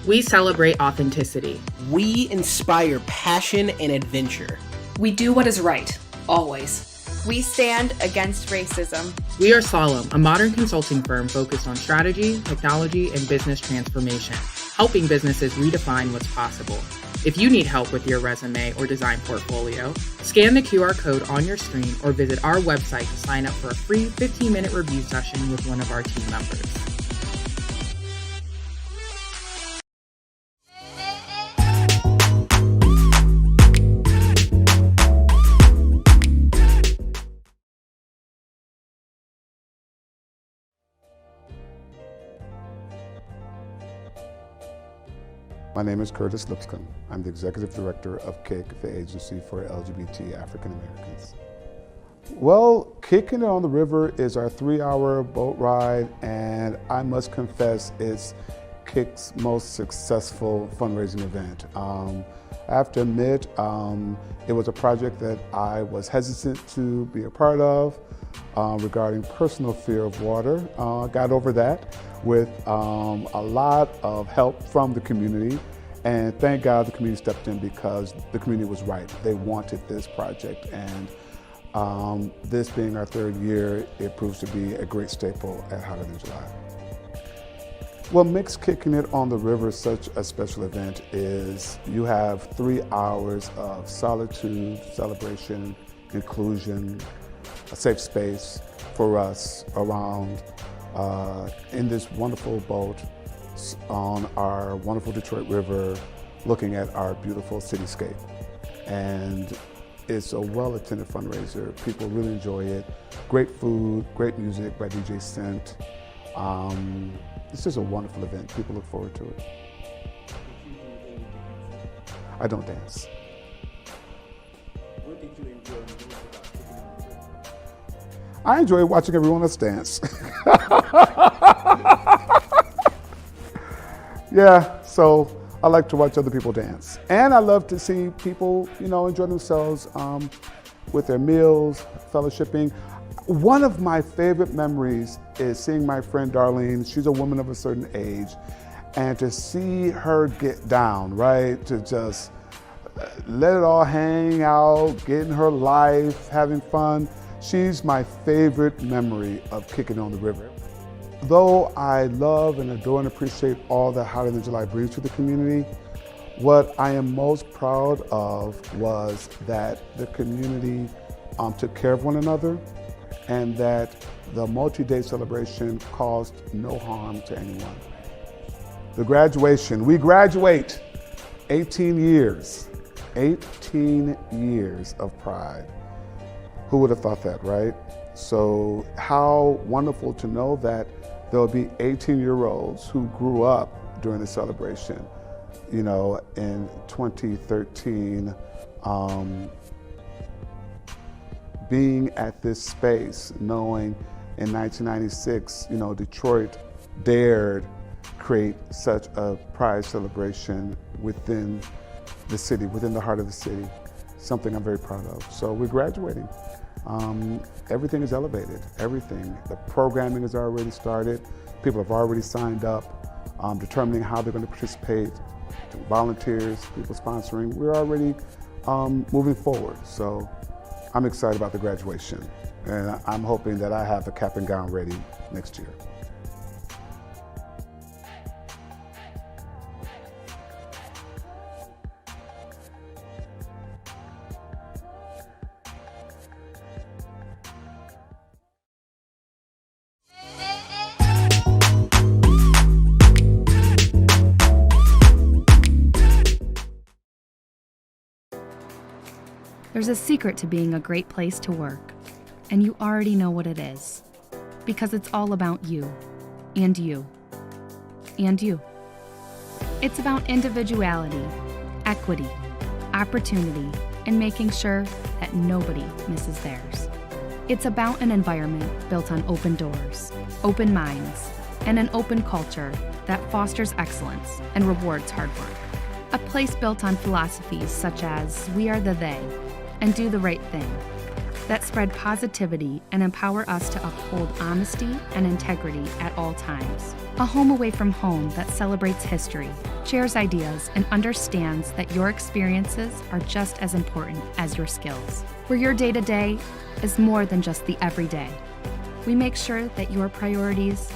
Speaker 15: We celebrate authenticity.
Speaker 16: We inspire passion and adventure.
Speaker 17: We do what is right, always.
Speaker 18: We stand against racism.
Speaker 15: We are Solemn, a modern consulting firm focused on strategy, technology, and business transformation, helping businesses redefine what's possible. If you need help with your resume or design portfolio, scan the QR code on your screen or visit our website to sign up for a free 15-minute review session with one of our team members.
Speaker 19: My name is Curtis Lipscomb. I'm the Executive Director of KIC, the Agency for LGBT African Americans. Well, Kicking It on the River is our 3-hour boat ride, and I must confess it's KIC's most successful fundraising event. I have to admit, it was a project that I was hesitant to be a part of regarding personal fear of water. Got over that with a lot of help from the community, and thank God the community stepped in because the community was right. They wanted this project, and this being our 3rd year, it proves to be a great staple at Hotter Than July. What makes Kicking It on the River such a special event is you have 3 hours of solitude, celebration, inclusion, a safe space for us around in this wonderful boat on our wonderful Detroit River, looking at our beautiful cityscape. And it's a well-attended fundraiser. People really enjoy it. Great food, great music by DJ Scent. It's just a wonderful event. People look forward to it. I don't dance.
Speaker 20: What did you enjoy most about Kicking It on the River?
Speaker 19: I enjoy watching everyone else dance. Yeah, so I like to watch other people dance. And I love to see people, enjoy themselves with their meals, fellowshipping. One of my favorite memories is seeing my friend Darlene. She's a woman of a certain age, and to see her get down, right? To just let it all hang out, getting her life, having fun. She's my favorite memory of Kicking on the River. Though I love and adore and appreciate all that Hotter Than July brings to the community, what I am most proud of was that the community took care of one another, and that the multi-day celebration caused no harm to anyone. The graduation, we graduate 18 years of Pride. Who would have thought that, right? So how wonderful to know that there'll be 18-year-olds who grew up during the celebration, in 2013, being at this space, knowing in 1996, Detroit dared create such a pride celebration within the city, within the heart of the city, something I'm very proud of. So we're graduating. Everything is elevated, everything. The programming has already started. People have already signed up, determining how they're going to participate, volunteers, people sponsoring. We're already moving forward. So I'm excited about the graduation, and I'm hoping that I have the cap and gown ready next year.
Speaker 21: There's a secret to being a great place to work, and you already know what it is, because it's all about you, and you, and you. It's about individuality, equity, opportunity, and making sure that nobody misses theirs. It's about an environment built on open doors, open minds, and an open culture that fosters excellence and rewards hard work. A place built on philosophies such as we are the they, and do the right thing. that spread positivity and empower us to uphold honesty and integrity at all times. A home away from home that celebrates history, shares ideas, and understands that your experiences are just as important as your skills. Where your day-to-day is more than just the everyday. We make sure that your priorities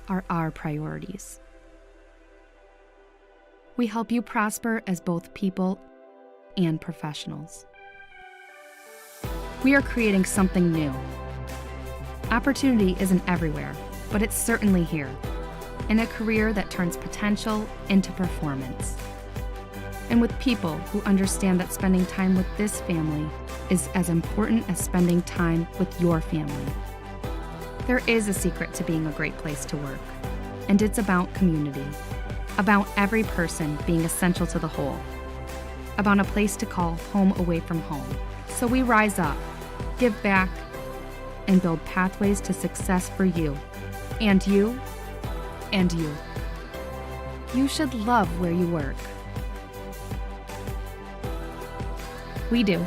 Speaker 21: are our priorities. We help you prosper as both people and professionals. We are creating something new. Opportunity isn't everywhere, but it's certainly here, in a career that turns potential into performance. And with people who understand that spending time with this family is as important as spending time with your family. There is a secret to being a great place to work, and it's about community, about every person being essential to the whole, about a place to call home away from home. So we rise up, give back, and build pathways to success for you, and you, and you. You should love where you work. We do.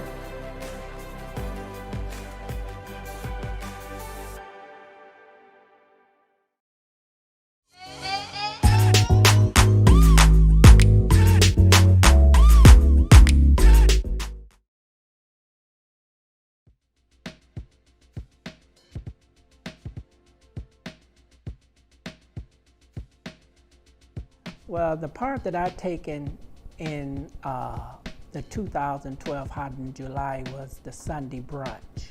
Speaker 2: Well, the part that I've taken in the 2012 Hot in July was the Sunday brunch.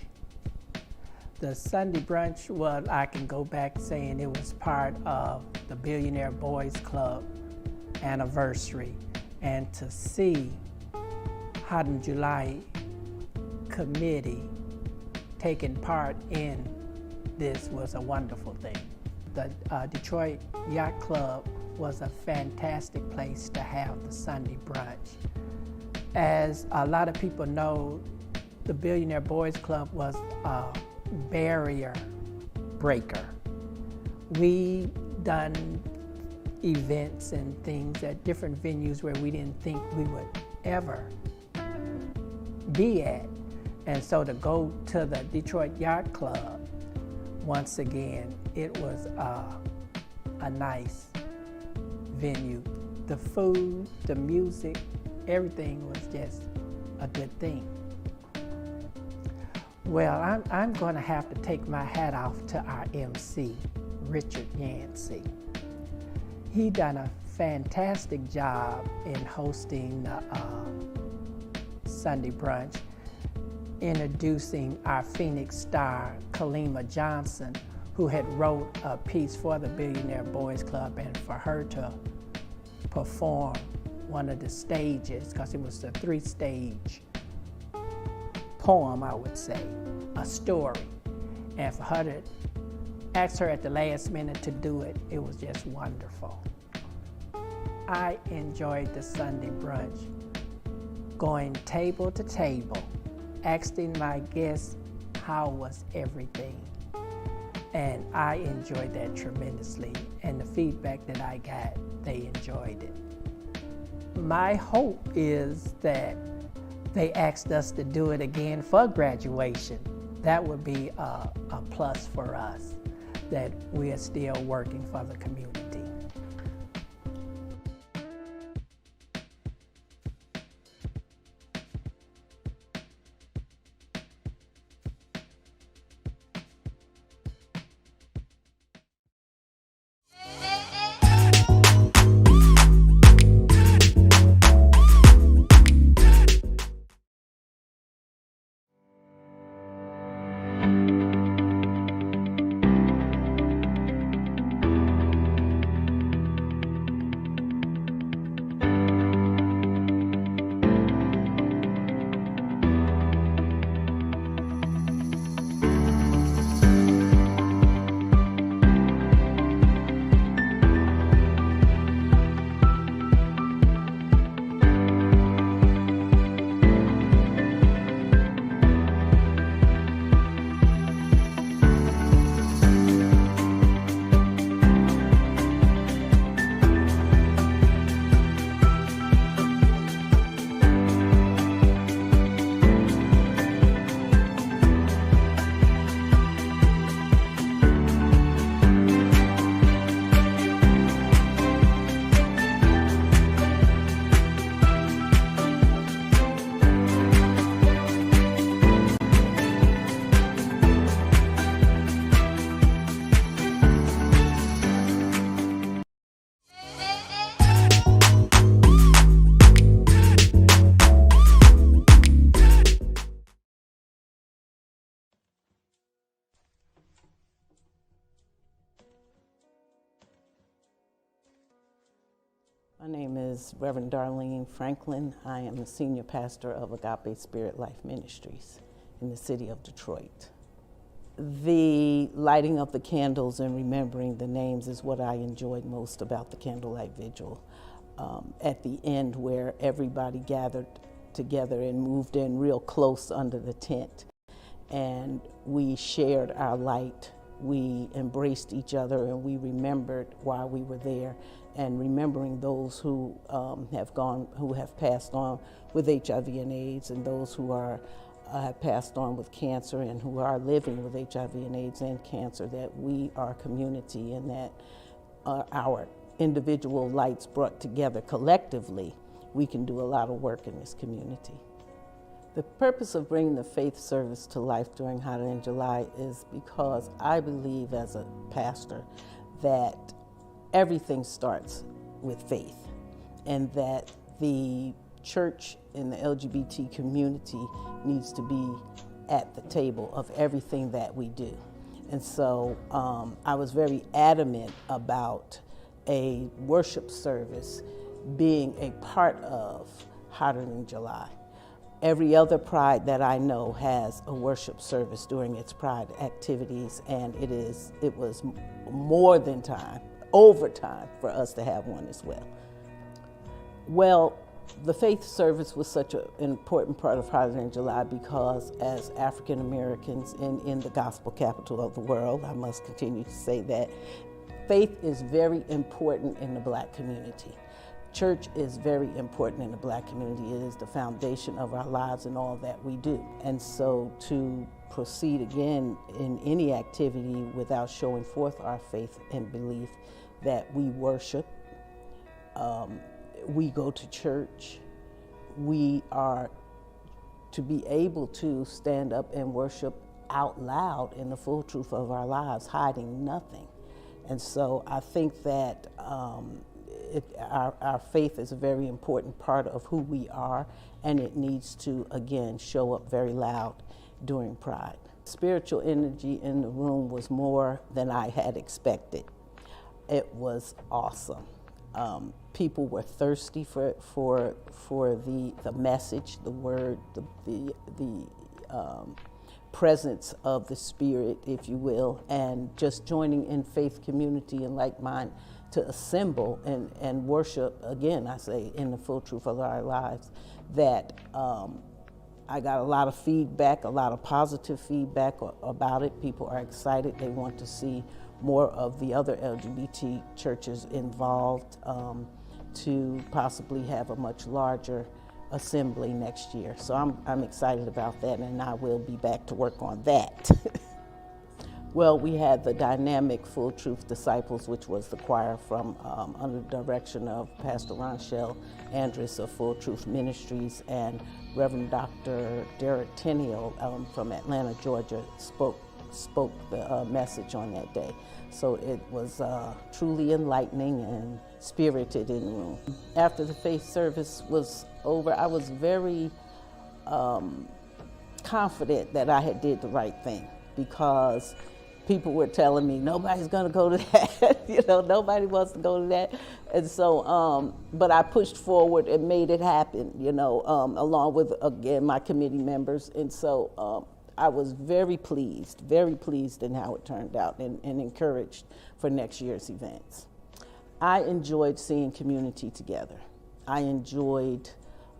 Speaker 2: The Sunday brunch, well, I can go back saying it was part of the Billionaire Boys Club anniversary. And to see Hot in July committee taking part in this was a wonderful thing. The Detroit Yacht Club was a fantastic place to have the Sunday brunch. As a lot of people know, the Billionaire Boys Club was a barrier breaker. We done events and things at different venues where we didn't think we would ever be at. And so to go to the Detroit Yacht Club, once again, it was a nice venue. The food, the music, everything was just a good thing. Well, I'm going to have to take my hat off to our MC, Richard Yancey. He done a fantastic job in hosting the Sunday brunch, introducing our Phoenix star, Kalima Johnson, who had wrote a piece for the Billionaire Boys Club, and for her to perform one of the stages, because it was a 3-stage poem, I would say, a story. And for her to ask her at the last minute to do it, it was just wonderful. I enjoyed the Sunday brunch, going table to table, asking my guests how was everything. And I enjoyed that tremendously, and the feedback that I got, they enjoyed it. My hope is that they asked us to do it again for graduation. That would be a plus for us, that we are still working for the community.
Speaker 1: name is Reverend Darlene Franklin. I am the senior pastor of Agape Spirit Life Ministries in the city of Detroit. The lighting of the candles and remembering the names is what I enjoyed most about the candlelight vigil. At the end, where everybody gathered together and moved in real close under the tent, and we shared our light. We embraced each other and we remembered while we were there, and remembering those who have passed on with HIV and AIDS, and those who have passed on with cancer and who are living with HIV and AIDS and cancer, that we are a community and that our individual lights brought together collectively, we can do a lot of work in this community. The purpose of bringing the faith service to life during Hotter Than July is because I believe as a pastor that everything starts with faith, and that the church and the LGBT community needs to be at the table of everything that we do. And so I was very adamant about a worship service being a part of Hotter Than July. Every other Pride that I know has a worship service during its Pride activities, and it was more than time, overtime, for us to have one as well. Well, the faith service was such an important part of Hotter Than July because as African Americans in the gospel capital of the world, I must continue to say that, faith is very important in the Black community. Church is very important in the Black community. It is the foundation of our lives and all that we do. And so to proceed again in any activity without showing forth our faith and belief that we worship, we go to church, we are to be able to stand up and worship out loud in the full truth of our lives, hiding nothing. And so I think that our faith is a very important part of who we are, and it needs to, again, show up very loud during Pride. Spiritual energy in the room was more than I had expected. It was awesome. People were thirsty for the message, the word, the presence of the Spirit, if you will, and just joining in faith community and like mind to assemble and worship, again, I say, in the full truth of our lives, that I got a lot of feedback, a lot of positive feedback about it. People are excited. They want to see more of the other LGBT churches involved to possibly have a much larger assembly next year. So I'm excited about that, and I will be back to work on that. Well, we had the dynamic Full Truth Disciples, which was the choir from under the direction of Pastor Ronchelle Andrus of Full Truth Ministries, and Reverend Dr. Derek Tenniel from Atlanta, Georgia, spoke the message on that day. So it was truly enlightening and spirited in the room. After the faith service was over, I was very confident that I had did the right thing, because people were telling me, nobody's gonna go to that, nobody wants to go to that. And so, but I pushed forward and made it happen, along with, again, my committee members. And so I was very pleased in how it turned out, and encouraged for next year's events. I enjoyed seeing community together. I enjoyed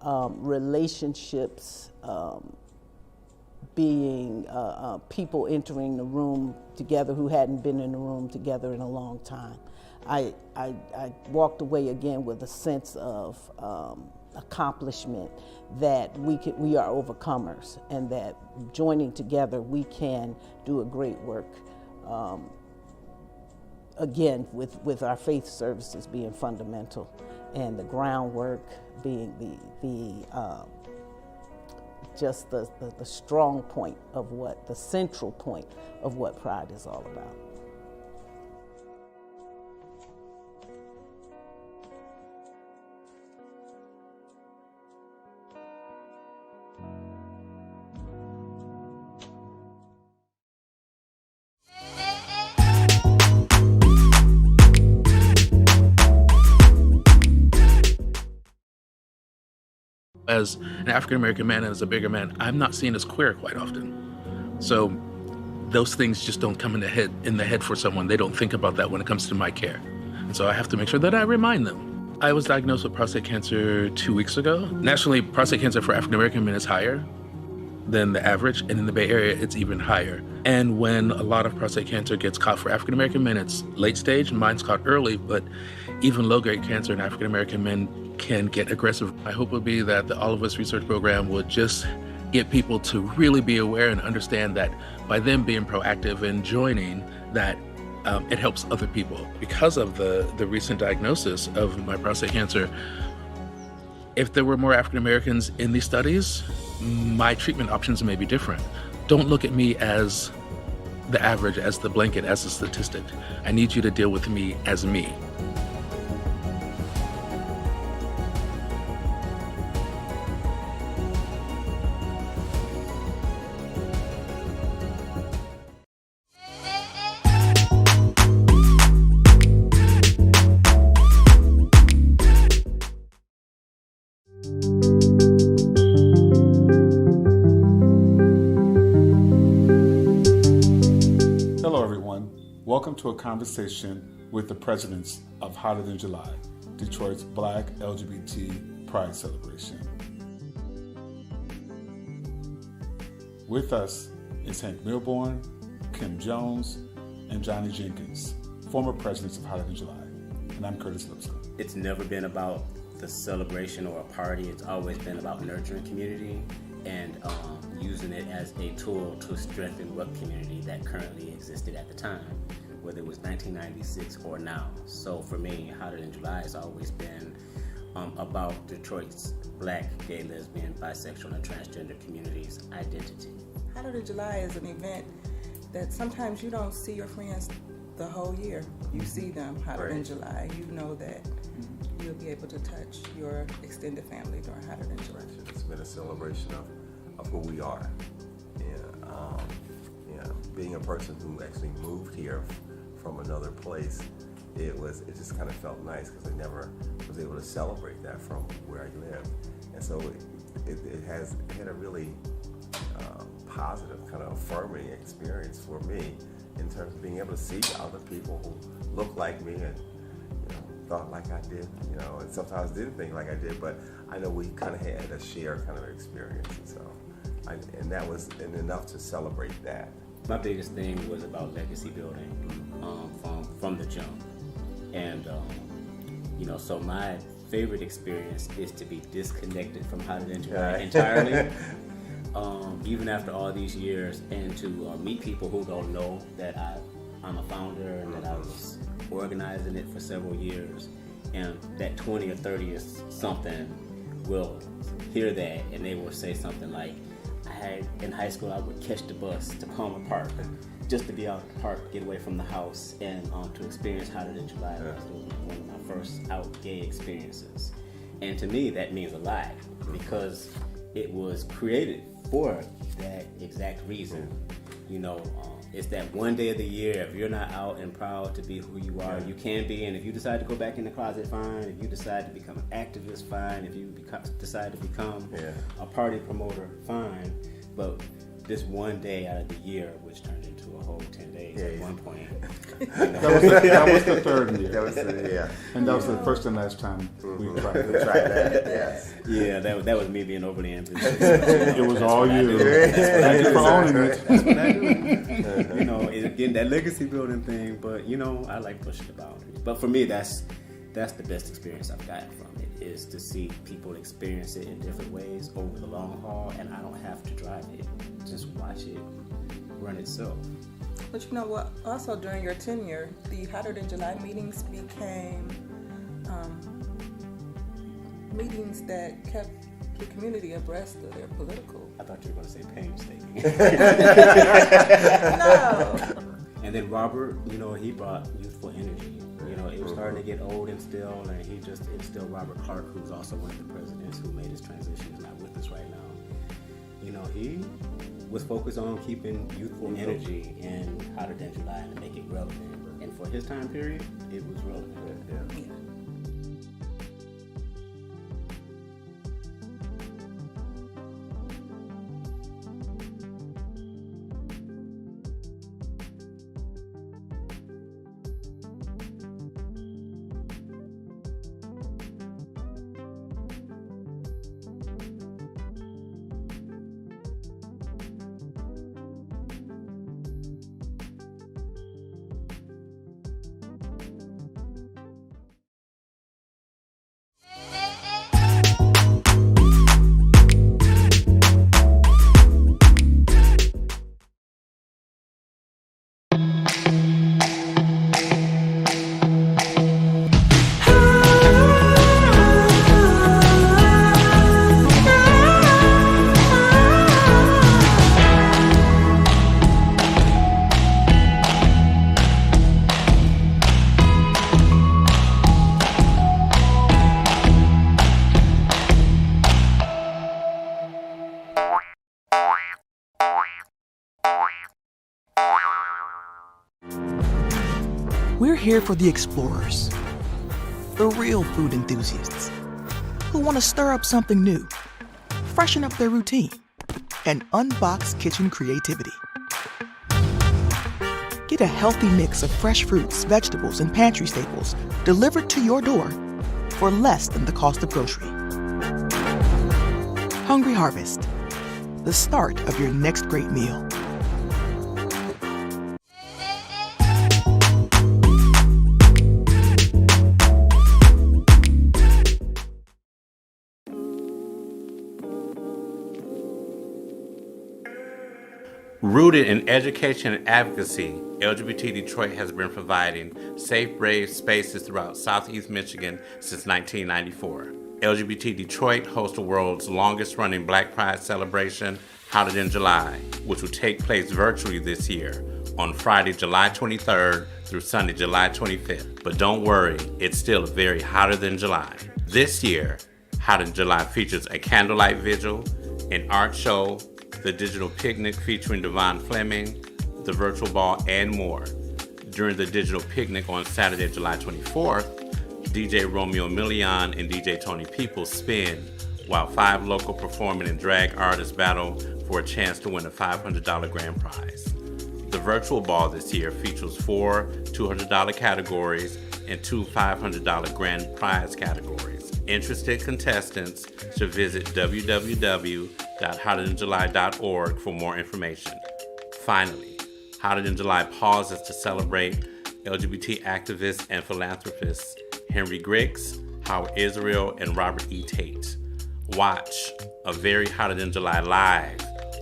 Speaker 1: relationships, being people entering the room together who hadn't been in the room together in a long time. I walked away again with a sense of accomplishment, that we are overcomers, and that joining together we can do a great work. Again, with our faith services being fundamental, and the groundwork being just the strong point of the central point of what Pride is all about.
Speaker 3: As an African-American man and as a bigger man, I'm not seen as queer quite often. So those things just don't come in the head for someone. They don't think about that when it comes to my care. And so I have to make sure that I remind them. I was diagnosed with prostate cancer 2 weeks ago. Nationally, prostate cancer for African-American men is higher than the average, and in the Bay Area, it's even higher. And when a lot of prostate cancer gets caught for African-American men, it's late stage, mine's caught early, but even low-grade cancer in African-American men can get aggressive. My hope would be that the All of Us research program would just get people to really be aware and understand that by them being proactive and joining, that it helps other people. Because of the recent diagnosis of my prostate cancer, if there were more African Americans in these studies, my treatment options may be different. Don't look at me as the average, as the blanket, as a statistic. I need you to deal with me as me.
Speaker 19: Welcome to a conversation with the presidents of Hotter Than July, Detroit's Black LGBT Pride celebration. With us is Hank Milbourne, Kim Jones, and Johnny Jenkins, former presidents of Hotter Than July. And I'm Curtis Lipscomb.
Speaker 22: It's never been about the celebration or a party. It's always been about nurturing community and using it as a tool to strengthen what community that currently existed at the time, whether it was 1996 or now. So for me, Hotter Than July has always been about Detroit's Black, gay, lesbian, bisexual, and transgender community's identity.
Speaker 23: Hotter Than July is an event that sometimes you don't see your friends the whole year. You see them Hotter Than July. You know that you'll be able to touch your extended family during Hotter Than July.
Speaker 24: It's been a celebration of who we are. Being a person who actually moved here from another place, it just kind of felt nice because I never was able to celebrate that from where I lived. And so it had a really positive, kind of affirming experience for me in terms of being able to see other people who looked like me and thought like I did, and sometimes didn't think like I did, but I know we kind of had a shared kind of experience, and that was enough to celebrate that.
Speaker 22: My biggest thing was about legacy building from the jump, and so my favorite experience is to be disconnected from Hotter Than July entirely, even after all these years, and to meet people who don't know that I'm a founder and that I was organizing it for several years, and that 20 or 30 or something will hear that and they will say something like, in high school I would catch the bus to Palmer Park just to be out at the park, get away from the house, and to experience Hotter Than July. It was one of my first out gay experiences, and to me that means a lot because it was created for that exact reason. It's that one day of the year, if you're not out and proud to be who you are, you can be, and if you decide to go back in the closet, fine. If you decide to become an activist, fine. If you decide to become a party promoter, fine. But this one day out of the year, which turned into a whole 10 days at one point.
Speaker 19: That was the third year.
Speaker 24: That was
Speaker 19: and that was the first and last time we tried
Speaker 24: that. Yes.
Speaker 22: Yeah, that was me being overly ambitious.
Speaker 19: It was all you. Thank you for owning it.
Speaker 22: That's what I do. Again, that legacy building thing, but I like pushing the boundaries. But for me, that's the best experience I've gotten from it, is to see people experience it in different ways over the long haul, and I don't have to drive it. Just watch it run itself.
Speaker 23: But you know what? Also during your tenure, the Hotter Than July meetings became meetings that kept the community abreast of their political.
Speaker 22: I thought you were going to say painstaking.
Speaker 23: No.
Speaker 22: And then Robert, he brought youthful energy. It was starting to get old and still, and he just instilled Robert Clark, who's also one of the presidents who made his transition, is not with us right now. He was focused on keeping youthful energy in Hotter Than July and to make it relevant. And for his time period, it was relevant.
Speaker 4: We're here for the explorers, the real food enthusiasts, who want to stir up something new, freshen up their routine, and unbox kitchen creativity. Get a healthy mix of fresh fruits, vegetables, and pantry staples delivered to your door for less than the cost of grocery. Hungry Harvest, the start of your next great meal.
Speaker 13: Rooted in education and advocacy, LGBT Detroit has been providing safe, brave spaces throughout Southeast Michigan since 1994. LGBT Detroit hosts the world's longest-running Black Pride celebration, Hotter Than July, which will take place virtually this year on Friday, July 23rd through Sunday, July 25th. But don't worry, it's still very hotter than July. This year, Hotter Than July features a candlelight vigil, an art show, the digital picnic featuring Devon Fleming, the virtual ball, and more. During the digital picnic on Saturday, July 24th, DJ Romeo Million and DJ Tony Peoples spin, while 5 local performing and drag artists battle for a chance to win a $500 grand prize. The virtual ball this year features 4 $200 categories and 2 $500 grand prize categories. Interested contestants should visit www.hotterthanjuly.org for more information. Finally, Hotter Than July pauses to celebrate LGBT activists and philanthropists Henry Griggs, Howard Israel, and Robert E. Tate. Watch A Very Hotter Than July live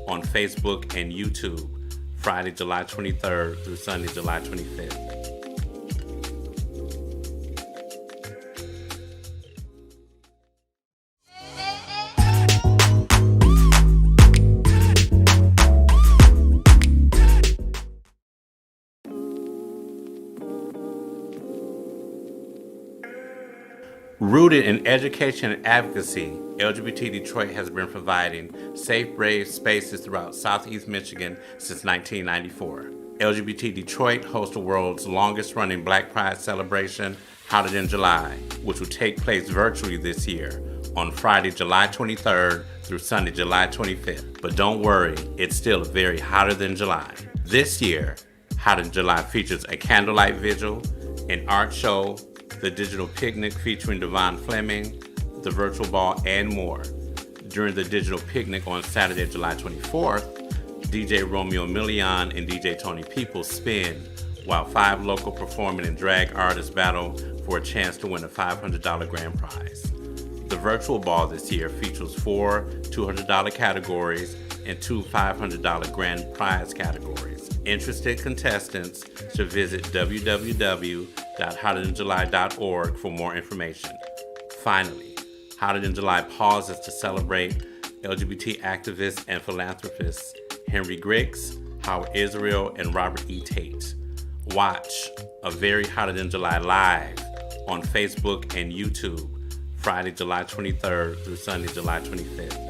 Speaker 13: on Facebook and YouTube, Friday, July 23rd through Sunday, July 25th. Rooted in education and advocacy, LGBT Detroit has been providing safe, brave spaces throughout Southeast Michigan since 1994. LGBT Detroit hosts the world's longest-running Black Pride celebration, Hotter Than July, which will take place virtually this year on Friday, July 23rd through Sunday, July 25th. But don't worry, it's still very hotter than July. This year, Hotter Than July features a candlelight vigil, an art show, the digital picnic featuring Devon Fleming, the virtual ball, and more. During the digital picnic on Saturday, July 24th, DJ Romeo Million and DJ Tony Peoples spin, while 5 local performing and drag artists battle for a chance to win a $500 grand prize. The virtual ball this year features 4 $200 categories and 2 $500 grand prize categories. Interested contestants should visit www.hotterthanjuly.org for more information. Finally, Hotter Than July pauses to celebrate LGBT activists and philanthropists Henry Griggs, Howard Israel, and Robert E. Tate. Watch A Very Hotter Than July live on Facebook and YouTube, Friday, July 23rd through Sunday, July 25th.